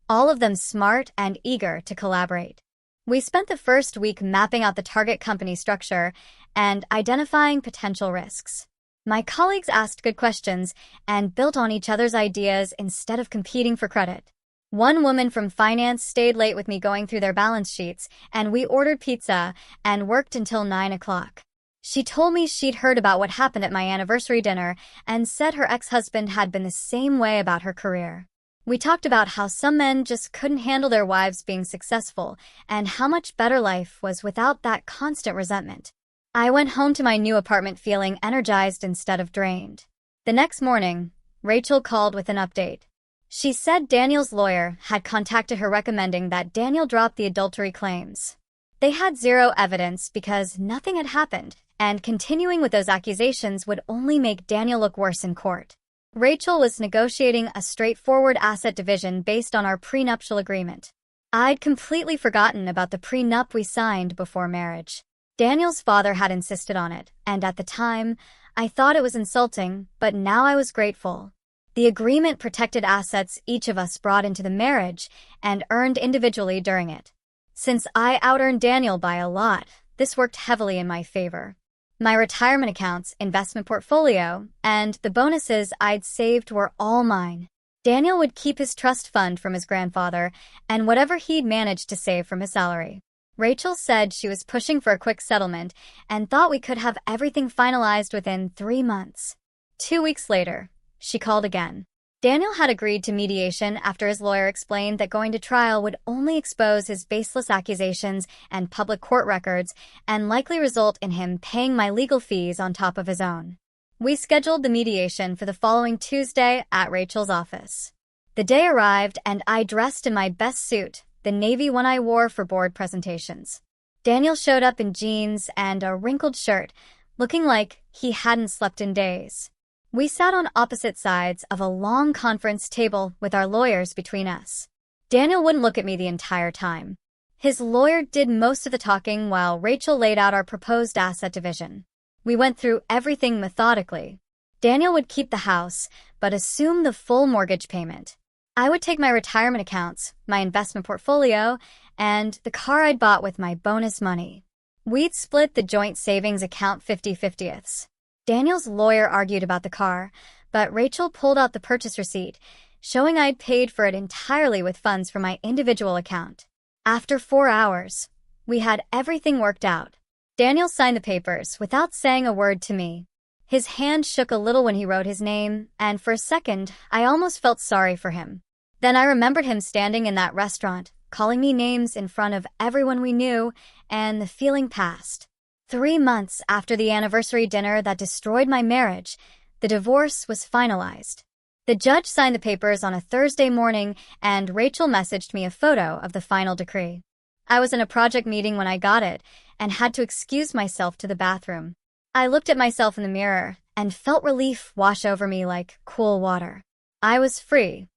all of them smart and eager to collaborate. We spent the first week mapping out the target company structure and identifying potential risks. My colleagues asked good questions and built on each other's ideas instead of competing for credit. One woman from finance stayed late with me going through their balance sheets, and we ordered pizza and worked until 9 o'clock. She told me she'd heard about what happened at my anniversary dinner and said her ex-husband had been the same way about her career. We talked about how some men just couldn't handle their wives being successful and how much better life was without that constant resentment. I went home to my new apartment feeling energized instead of drained. The next morning, Rachel called with an update. She said Daniel's lawyer had contacted her recommending that Daniel drop the adultery claims. They had zero evidence because nothing had happened, and continuing with those accusations would only make Daniel look worse in court. Rachel was negotiating a straightforward asset division based on our prenuptial agreement. I'd completely forgotten about the prenup we signed before marriage. Daniel's father had insisted on it, and at the time, I thought it was insulting, but now I was grateful. The agreement protected assets each of us brought into the marriage and earned individually during it. Since I out-earned Daniel by a lot, this worked heavily in my favor. My retirement accounts, investment portfolio, and the bonuses I'd saved were all mine. Daniel would keep his trust fund from his grandfather and whatever he'd managed to save from his salary. Rachel said she was pushing for a quick settlement and thought we could have everything finalized within 3 months. 2 weeks later, She called again. Daniel had agreed to mediation after his lawyer explained that going to trial would only expose his baseless accusations and public court records and likely result in him paying my legal fees on top of his own. We scheduled the mediation for the following Tuesday at Rachel's office. The day arrived and I dressed in my best suit, the navy one I wore for board presentations. Daniel showed up in jeans and a wrinkled shirt, looking like he hadn't slept in days. We sat on opposite sides of a long conference table with our lawyers between us. Daniel wouldn't look at me the entire time. His lawyer did most of the talking while Rachel laid out our proposed asset division. We went through everything methodically. Daniel would keep the house, but assume the full mortgage payment. I would take my retirement accounts, my investment portfolio, and the car I'd bought with my bonus money. We'd split the joint savings account 50-50ths. Daniel's lawyer argued about the car, but Rachel pulled out the purchase receipt, showing I'd paid for it entirely with funds from my individual account. After 4 hours, we had everything worked out. Daniel signed the papers without saying a word to me. His hand shook a little when he wrote his name, and for a second, I almost felt sorry for him. Then I remembered him standing in that restaurant, calling me names in front of everyone we knew, and the feeling passed. 3 months after the anniversary dinner that destroyed my marriage, the divorce was finalized. The judge signed the papers on a Thursday morning, and Rachel messaged me a photo of the final decree. I was in a project meeting when I got it, and had to excuse myself to the bathroom. I looked at myself in the mirror, and felt relief wash over me like cool water. I was free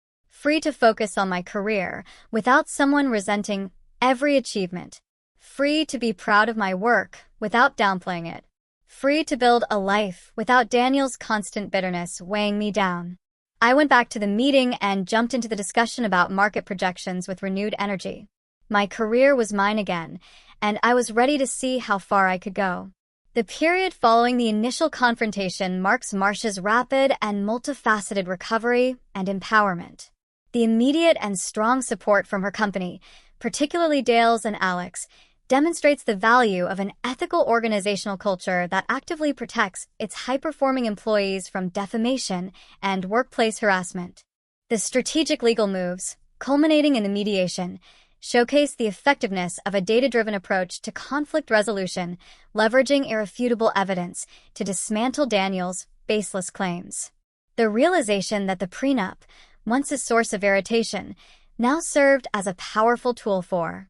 to focus on my career, without someone resenting every achievement. Free to be proud of my work, without downplaying it. Free to build a life without Daniel's constant bitterness weighing me down. I went back to the meeting and jumped into the discussion about market projections with renewed energy. My career was mine again, and I was ready to see how far I could go. The period following the initial confrontation marks Marsha's rapid and multifaceted recovery and empowerment. The immediate and strong support from her company, particularly Dale's and Alex, demonstrates the value of an ethical organizational culture that actively protects its high-performing employees from defamation and workplace harassment. The strategic legal moves, culminating in the mediation, showcase the effectiveness of a data-driven approach to conflict resolution, leveraging irrefutable evidence to dismantle Daniel's baseless claims. The realization that the prenup, once a source of irritation, now served as a powerful tool for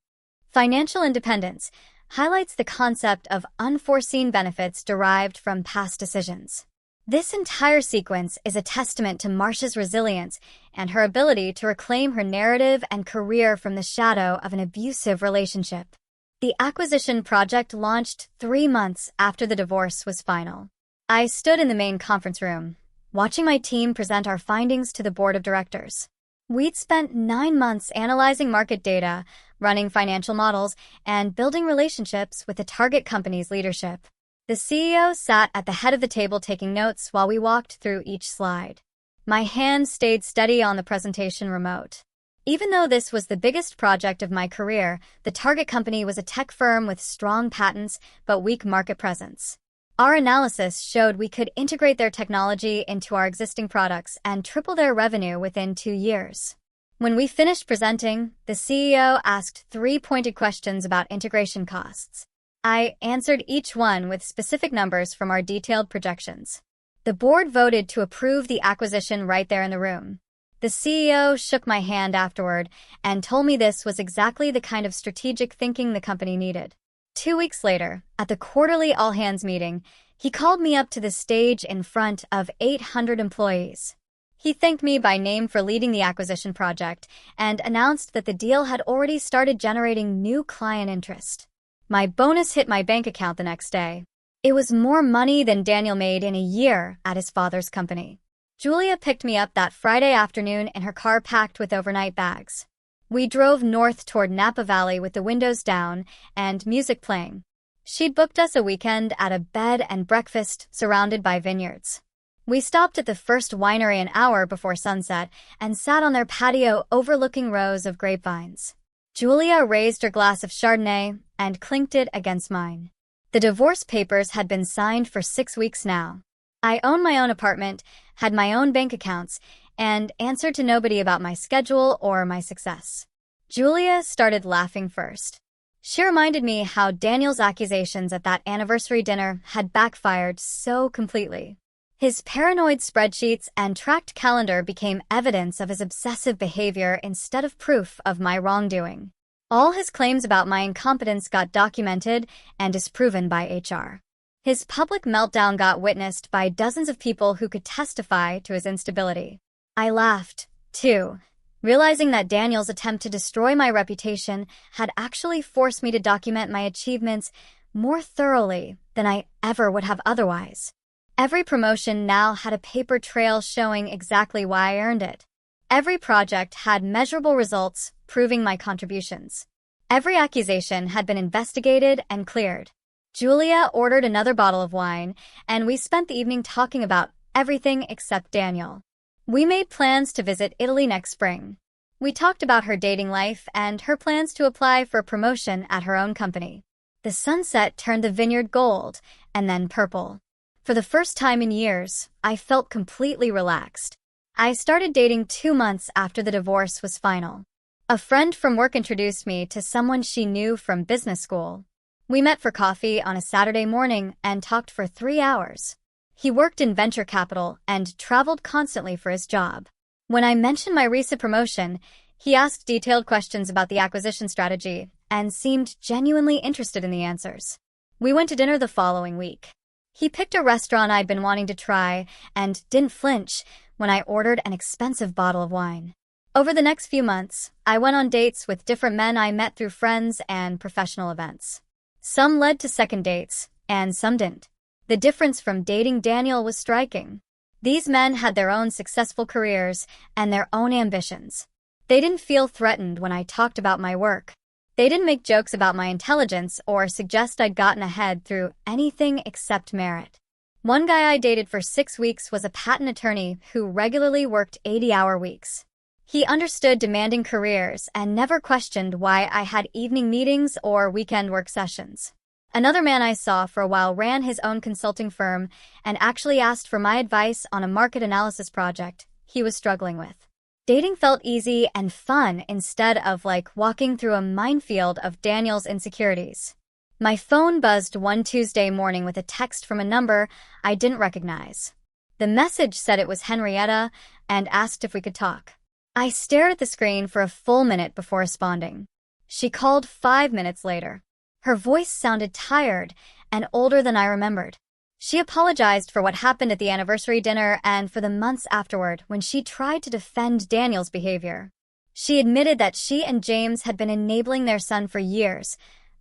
financial independence, highlights the concept of unforeseen benefits derived from past decisions. This entire sequence is a testament to Marsha's resilience and her ability to reclaim her narrative and career from the shadow of an abusive relationship. The acquisition project launched 3 months after the divorce was final. I stood in the main conference room, watching my team present our findings to the board of directors. We'd spent 9 months analyzing market data, running financial models, and building relationships with the target company's leadership. The CEO sat at the head of the table taking notes while we walked through each slide. My hand stayed steady on the presentation remote. Even though this was the biggest project of my career, the target company was a tech firm with strong patents but weak market presence. Our analysis showed we could integrate their technology into our existing products and triple their revenue within 2 years. When we finished presenting, the CEO asked 3 pointed questions about integration costs. I answered each one with specific numbers from our detailed projections. The board voted to approve the acquisition right there in the room. The CEO shook my hand afterward and told me this was exactly the kind of strategic thinking the company needed. 2 weeks later, at the quarterly all-hands meeting, he called me up to the stage in front of 800 employees. He thanked me by name for leading the acquisition project and announced that the deal had already started generating new client interest. My bonus hit my bank account the next day. It was more money than Daniel made in a year at his father's company. Julia picked me up that Friday afternoon in her car packed with overnight bags. We drove north toward Napa Valley with the windows down and music playing. She'd booked us a weekend at a bed and breakfast surrounded by vineyards. We stopped at the first winery an hour before sunset and sat on their patio overlooking rows of grapevines. Julia raised her glass of Chardonnay and clinked it against mine. The divorce papers had been signed for 6 weeks now. I owned my own apartment, had my own bank accounts, and answered to nobody about my schedule or my success. Julia started laughing first. She reminded me how Daniel's accusations at that anniversary dinner had backfired so completely. His paranoid spreadsheets and tracked calendar became evidence of his obsessive behavior instead of proof of my wrongdoing. All his claims about my incompetence got documented and disproven by HR. His public meltdown got witnessed by dozens of people who could testify to his instability. I laughed, too, realizing that Daniel's attempt to destroy my reputation had actually forced me to document my achievements more thoroughly than I ever would have otherwise. Every promotion now had a paper trail showing exactly why I earned it. Every project had measurable results proving my contributions. Every accusation had been investigated and cleared. Julia ordered another bottle of wine, and we spent the evening talking about everything except Daniel. We made plans to visit Italy next spring. We talked about her dating life and her plans to apply for a promotion at her own company. The sunset turned the vineyard gold and then purple. For the first time in years, I felt completely relaxed. I started dating 2 months after the divorce was final. A friend from work introduced me to someone she knew from business school. We met for coffee on a Saturday morning and talked for 3 hours. He worked in venture capital and traveled constantly for his job. When I mentioned my recent promotion, he asked detailed questions about the acquisition strategy and seemed genuinely interested in the answers. We went to dinner the following week. He picked a restaurant I'd been wanting to try and didn't flinch when I ordered an expensive bottle of wine. Over the next few months, I went on dates with different men I met through friends and professional events. Some led to second dates, and some didn't. The difference from dating Daniel was striking. These men had their own successful careers and their own ambitions. They didn't feel threatened when I talked about my work. They didn't make jokes about my intelligence or suggest I'd gotten ahead through anything except merit. One guy I dated for 6 weeks was a patent attorney who regularly worked 80-hour weeks. He understood demanding careers and never questioned why I had evening meetings or weekend work sessions. Another man I saw for a while ran his own consulting firm and actually asked for my advice on a market analysis project he was struggling with. Dating felt easy and fun instead of like walking through a minefield of Daniel's insecurities. My phone buzzed one Tuesday morning with a text from a number I didn't recognize. The message said it was Henrietta and asked if we could talk. I stared at the screen for a full minute before responding. She called 5 minutes later. Her voice sounded tired and older than I remembered. She apologized for what happened at the anniversary dinner and for the months afterward when she tried to defend Daniel's behavior. She admitted that she and James had been enabling their son for years,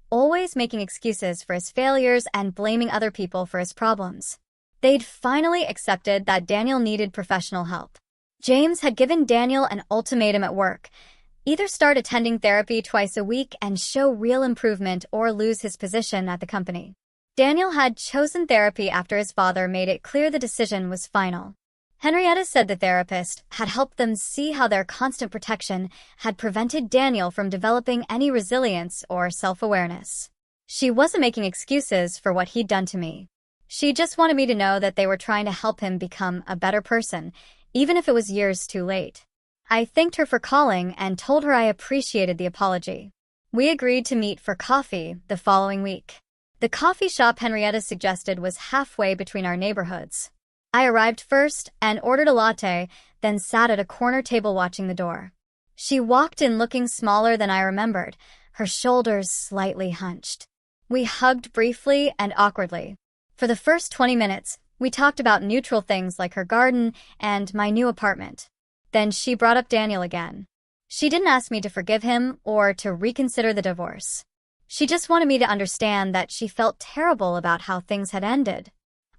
always making excuses for his failures and blaming other people for his problems. They'd finally accepted that Daniel needed professional help. James had given Daniel an ultimatum at work: either start attending therapy twice a week and show real improvement or lose his position at the company. Daniel had chosen therapy after his father made it clear the decision was final. Henrietta said the therapist had helped them see how their constant protection had prevented Daniel from developing any resilience or self-awareness. She wasn't making excuses for what he'd done to me. She just wanted me to know that they were trying to help him become a better person, even if it was years too late. I thanked her for calling and told her I appreciated the apology. We agreed to meet for coffee the following week. The coffee shop Henrietta suggested was halfway between our neighborhoods. I arrived first and ordered a latte, then sat at a corner table watching the door. She walked in looking smaller than I remembered, her shoulders slightly hunched. We hugged briefly and awkwardly. For the first 20 minutes, we talked about neutral things like her garden and my new apartment. Then she brought up Daniel again. She didn't ask me to forgive him or to reconsider the divorce. She just wanted me to understand that she felt terrible about how things had ended.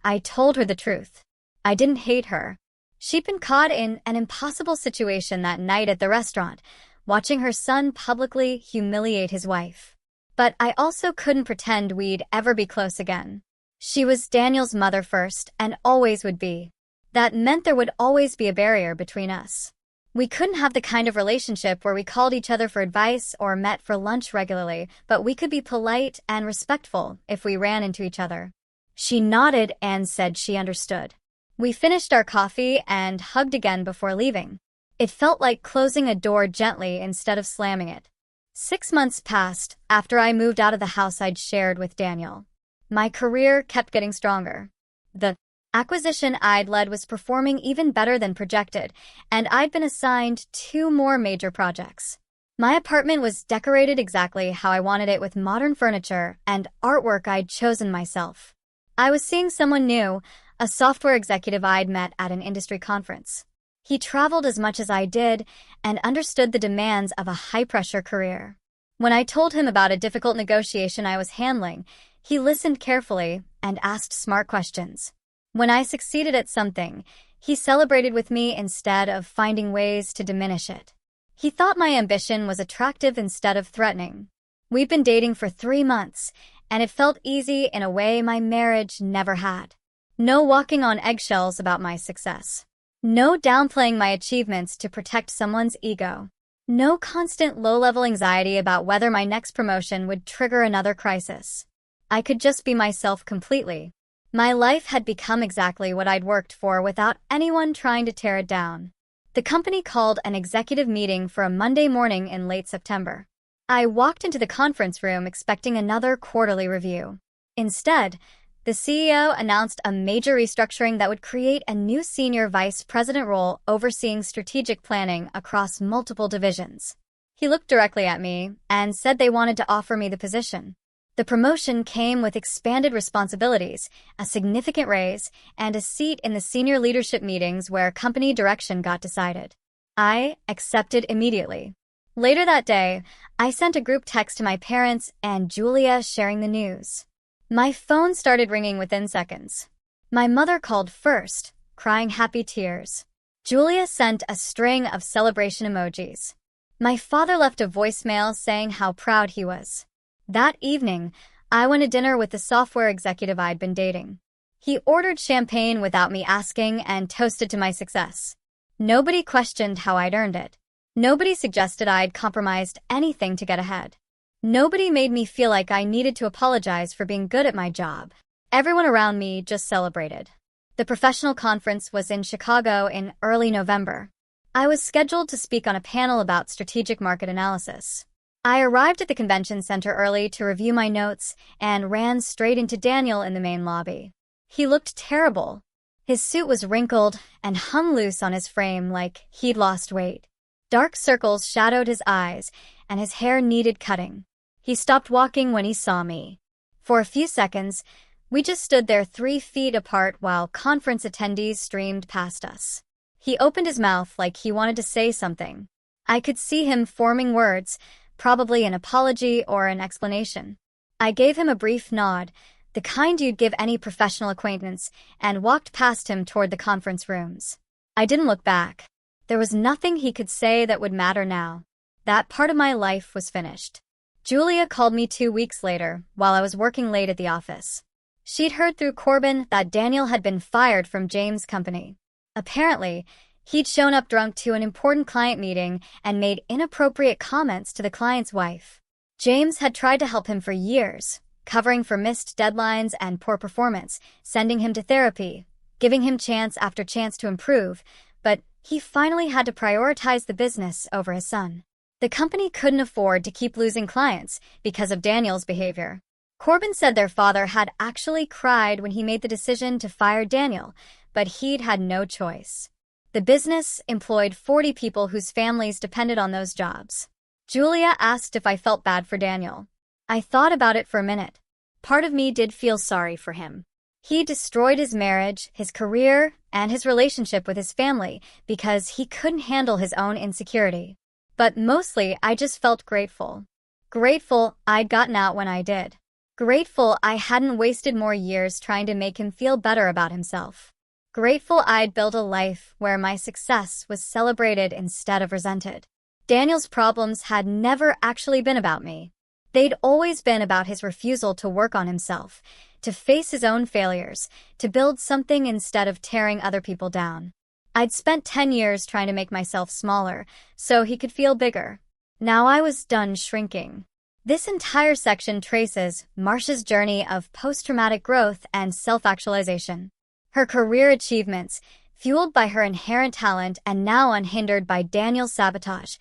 I told her the truth. I didn't hate her. She'd been caught in an impossible situation that night at the restaurant, watching her son publicly humiliate his wife. But I also couldn't pretend we'd ever be close again. She was Daniel's mother first and always would be. That meant there would always be a barrier between us. We couldn't have the kind of relationship where we called each other for advice or met for lunch regularly, but we could be polite and respectful if we ran into each other. She nodded and said she understood. We finished our coffee and hugged again before leaving. It felt like closing a door gently instead of slamming it. 6 months passed after I moved out of the house I'd shared with Daniel. My career kept getting stronger. The acquisition I'd led was performing even better than projected, and I'd been assigned 2 more major projects. My apartment was decorated exactly how I wanted it, with modern furniture and artwork I'd chosen myself. I was seeing someone new, a software executive I'd met at an industry conference. He traveled as much as I did and understood the demands of a high-pressure career. When I told him about a difficult negotiation I was handling, he listened carefully and asked smart questions. When I succeeded at something, he celebrated with me instead of finding ways to diminish it. He thought my ambition was attractive instead of threatening. We'd been dating for 3 months, and it felt easy in a way my marriage never had. No walking on eggshells about my success. No downplaying my achievements to protect someone's ego. No constant low-level anxiety about whether my next promotion would trigger another crisis. I could just be myself completely. My life had become exactly what I'd worked for without anyone trying to tear it down. The company called an executive meeting for a Monday morning in late September. I walked into the conference room expecting another quarterly review. Instead, the CEO announced a major restructuring that would create a new senior vice president role overseeing strategic planning across multiple divisions. He looked directly at me and said they wanted to offer me the position. The promotion came with expanded responsibilities, a significant raise, and a seat in the senior leadership meetings where company direction got decided. I accepted immediately. Later that day, I sent a group text to my parents and Julia sharing the news. My phone started ringing within seconds. My mother called first, crying happy tears. Julia sent a string of celebration emojis. My father left a voicemail saying how proud he was. That evening, I went to dinner with the software executive I'd been dating. He ordered champagne without me asking and toasted to my success. Nobody questioned how I'd earned it. Nobody suggested I'd compromised anything to get ahead. Nobody made me feel like I needed to apologize for being good at my job. Everyone around me just celebrated. The professional conference was in Chicago in early November. I was scheduled to speak on a panel about strategic market analysis. I arrived at the convention center early to review my notes and ran straight into Daniel in the main lobby. He looked terrible. His suit was wrinkled and hung loose on his frame like he'd lost weight. Dark circles shadowed his eyes, and his hair needed cutting. He stopped walking when he saw me. For a few seconds, we just stood there 3 feet apart while conference attendees streamed past us. He opened his mouth like he wanted to say something. I could see him forming words, probably an apology or an explanation. I gave him a brief nod, the kind you'd give any professional acquaintance, and walked past him toward the conference rooms. I didn't look back. There was nothing he could say that would matter now. That part of my life was finished. Julia called me 2 weeks later while I was working late at the office. She'd heard through Corbin that Daniel had been fired from James' company. Apparently, he'd shown up drunk to an important client meeting and made inappropriate comments to the client's wife. James had tried to help him for years, covering for missed deadlines and poor performance, sending him to therapy, giving him chance after chance to improve, but he finally had to prioritize the business over his son. The company couldn't afford to keep losing clients because of Daniel's behavior. Corbin said their father had actually cried when he made the decision to fire Daniel, but he'd had no choice. The business employed 40 people whose families depended on those jobs. Julia asked if I felt bad for Daniel. I thought about it for a minute. Part of me did feel sorry for him. He destroyed his marriage, his career, and his relationship with his family because he couldn't handle his own insecurity. But mostly, I just felt grateful. Grateful I'd gotten out when I did. Grateful I hadn't wasted more years trying to make him feel better about himself. Grateful I'd built a life where my success was celebrated instead of resented. Daniel's problems had never actually been about me. They'd always been about his refusal to work on himself, to face his own failures, to build something instead of tearing other people down. I'd spent 10 years trying to make myself smaller, so he could feel bigger. Now I was done shrinking. This entire section traces Marsh's journey of post-traumatic growth and self-actualization. Her career achievements, fueled by her inherent talent and now unhindered by Daniel's sabotage,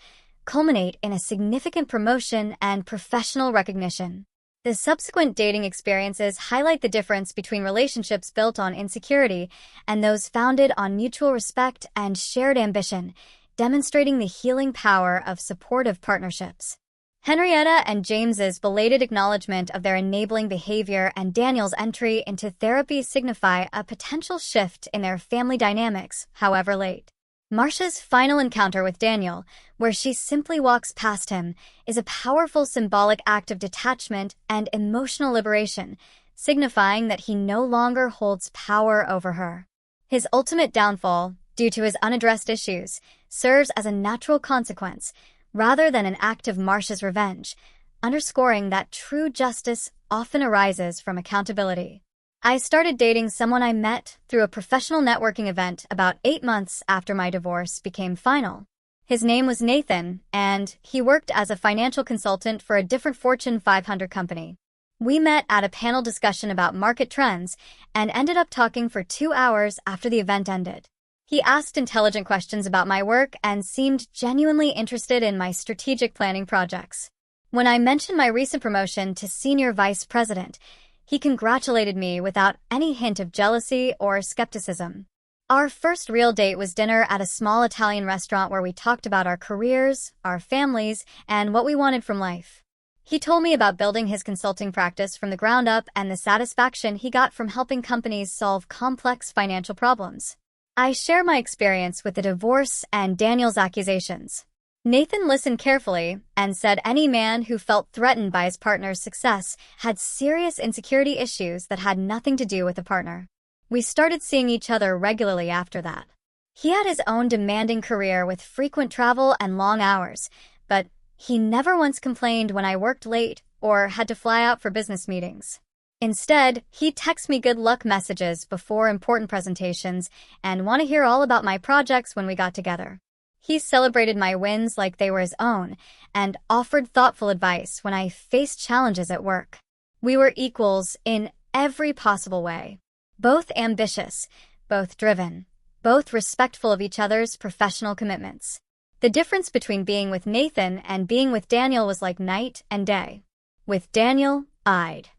culminate in a significant promotion and professional recognition. The subsequent dating experiences highlight the difference between relationships built on insecurity and those founded on mutual respect and shared ambition, demonstrating the healing power of supportive partnerships. Henrietta and James's belated acknowledgement of their enabling behavior and Daniel's entry into therapy signify a potential shift in their family dynamics, however late. Marcia's final encounter with Daniel, where she simply walks past him, is a powerful symbolic act of detachment and emotional liberation, signifying that he no longer holds power over her. His ultimate downfall, due to his unaddressed issues, serves as a natural consequence, rather than an act of Marcia's revenge, underscoring that true justice often arises from accountability. I started dating someone I met through a professional networking event about 8 months after my divorce became final. His name was Nathan, and he worked as a financial consultant for a different Fortune 500 company. We met at a panel discussion about market trends and ended up talking for 2 hours after the event ended. He asked intelligent questions about my work and seemed genuinely interested in my strategic planning projects. When I mentioned my recent promotion to senior vice president, he congratulated me without any hint of jealousy or skepticism. Our first real date was dinner at a small Italian restaurant where we talked about our careers, our families, and what we wanted from life. He told me about building his consulting practice from the ground up and the satisfaction he got from helping companies solve complex financial problems. I share my experience with the divorce and Daniel's accusations. Nathan listened carefully and said any man who felt threatened by his partner's success had serious insecurity issues that had nothing to do with the partner. We started seeing each other regularly after that. He had his own demanding career with frequent travel and long hours, but he never once complained when I worked late or had to fly out for business meetings. Instead, he'd text me good luck messages before important presentations and want to hear all about my projects when we got together. He celebrated my wins like they were his own and offered thoughtful advice when I faced challenges at work. We were equals in every possible way. Both ambitious, both driven, both respectful of each other's professional commitments. The difference between being with Nathan and being with Daniel was like night and day. With Daniel, I'd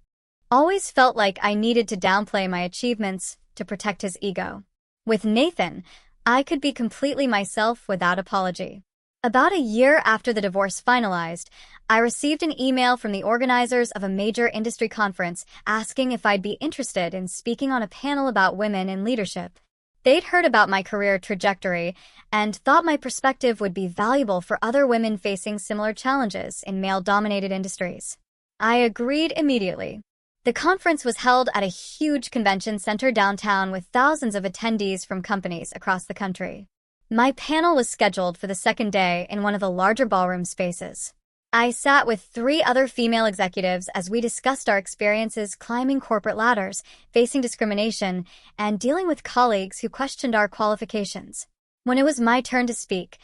always felt like I needed to downplay my achievements to protect his ego. With Nathan, I could be completely myself without apology. About a year after the divorce finalized, I received an email from the organizers of a major industry conference asking if I'd be interested in speaking on a panel about women in leadership. They'd heard about my career trajectory and thought my perspective would be valuable for other women facing similar challenges in male-dominated industries. I agreed immediately. The conference was held at a huge convention center downtown with thousands of attendees from companies across the country. My panel was scheduled for the second day in one of the larger ballroom spaces. I sat with 3 other female executives as we discussed our experiences climbing corporate ladders, facing discrimination, and dealing with colleagues who questioned our qualifications. When it was my turn to speak,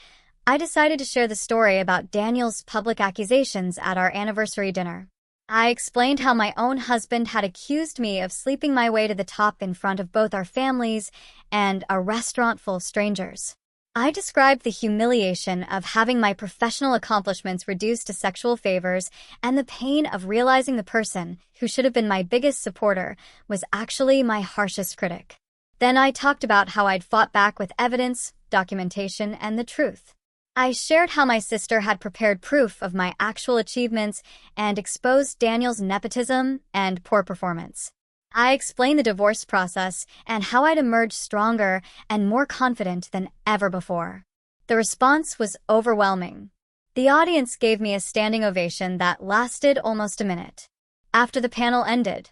I decided to share the story about Daniel's public accusations at our anniversary dinner. I explained how my own husband had accused me of sleeping my way to the top in front of both our families and a restaurant full of strangers. I described the humiliation of having my professional accomplishments reduced to sexual favors and the pain of realizing the person who should have been my biggest supporter was actually my harshest critic. Then I talked about how I'd fought back with evidence, documentation, and the truth. I shared how my sister had prepared proof of my actual achievements and exposed Daniel's nepotism and poor performance. I explained the divorce process and how I'd emerged stronger and more confident than ever before. The response was overwhelming. The audience gave me a standing ovation that lasted almost a minute. After the panel ended,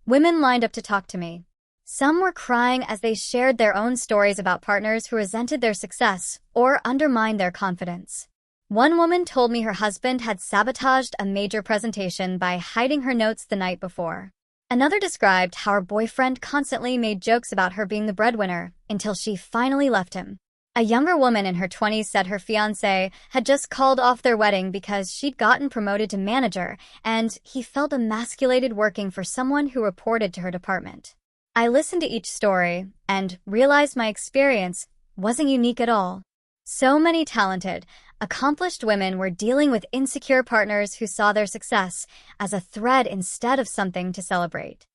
women lined up to talk to me. Some were crying as they shared their own stories about partners who resented their success or undermined their confidence. One woman told me her husband had sabotaged a major presentation by hiding her notes the night before. Another described how her boyfriend constantly made jokes about her being the breadwinner until she finally left him. A younger woman in her 20s said her fiancé had just called off their wedding because she'd gotten promoted to manager and he felt emasculated working for someone who reported to her department. I listened to each story and realized my experience wasn't unique at all. So many talented, accomplished women were dealing with insecure partners who saw their success as a threat instead of something to celebrate.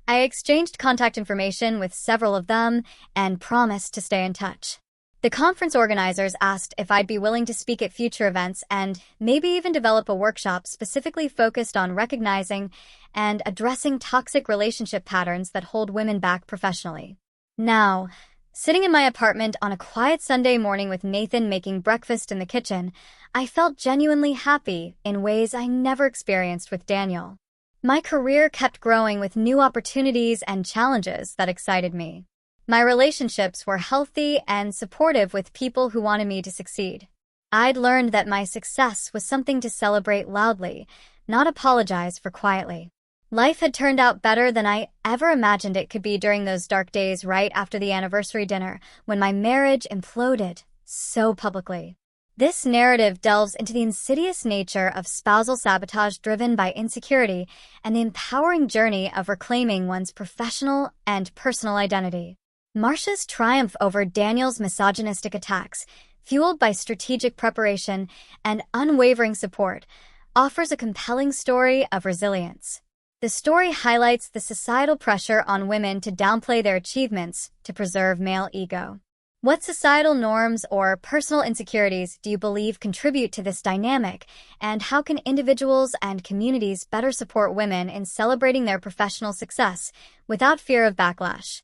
I exchanged contact information with several of them and promised to stay in touch. The conference organizers asked if I'd be willing to speak at future events and maybe even develop a workshop specifically focused on recognizing and addressing toxic relationship patterns that hold women back professionally. Now, sitting in my apartment on a quiet Sunday morning with Nathan making breakfast in the kitchen, I felt genuinely happy in ways I never experienced with Daniel. My career kept growing with new opportunities and challenges that excited me. My relationships were healthy and supportive with people who wanted me to succeed. I'd learned that my success was something to celebrate loudly, not apologize for quietly. Life had turned out better than I ever imagined it could be during those dark days right after the anniversary dinner when my marriage imploded so publicly. This narrative delves into the insidious nature of spousal sabotage driven by insecurity and the empowering journey of reclaiming one's professional and personal identity. Marcia's triumph over Daniel's misogynistic attacks, fueled by strategic preparation and unwavering support, offers a compelling story of resilience. The story highlights the societal pressure on women to downplay their achievements to preserve male ego. What societal norms or personal insecurities do you believe contribute to this dynamic, and how can individuals and communities better support women in celebrating their professional success without fear of backlash?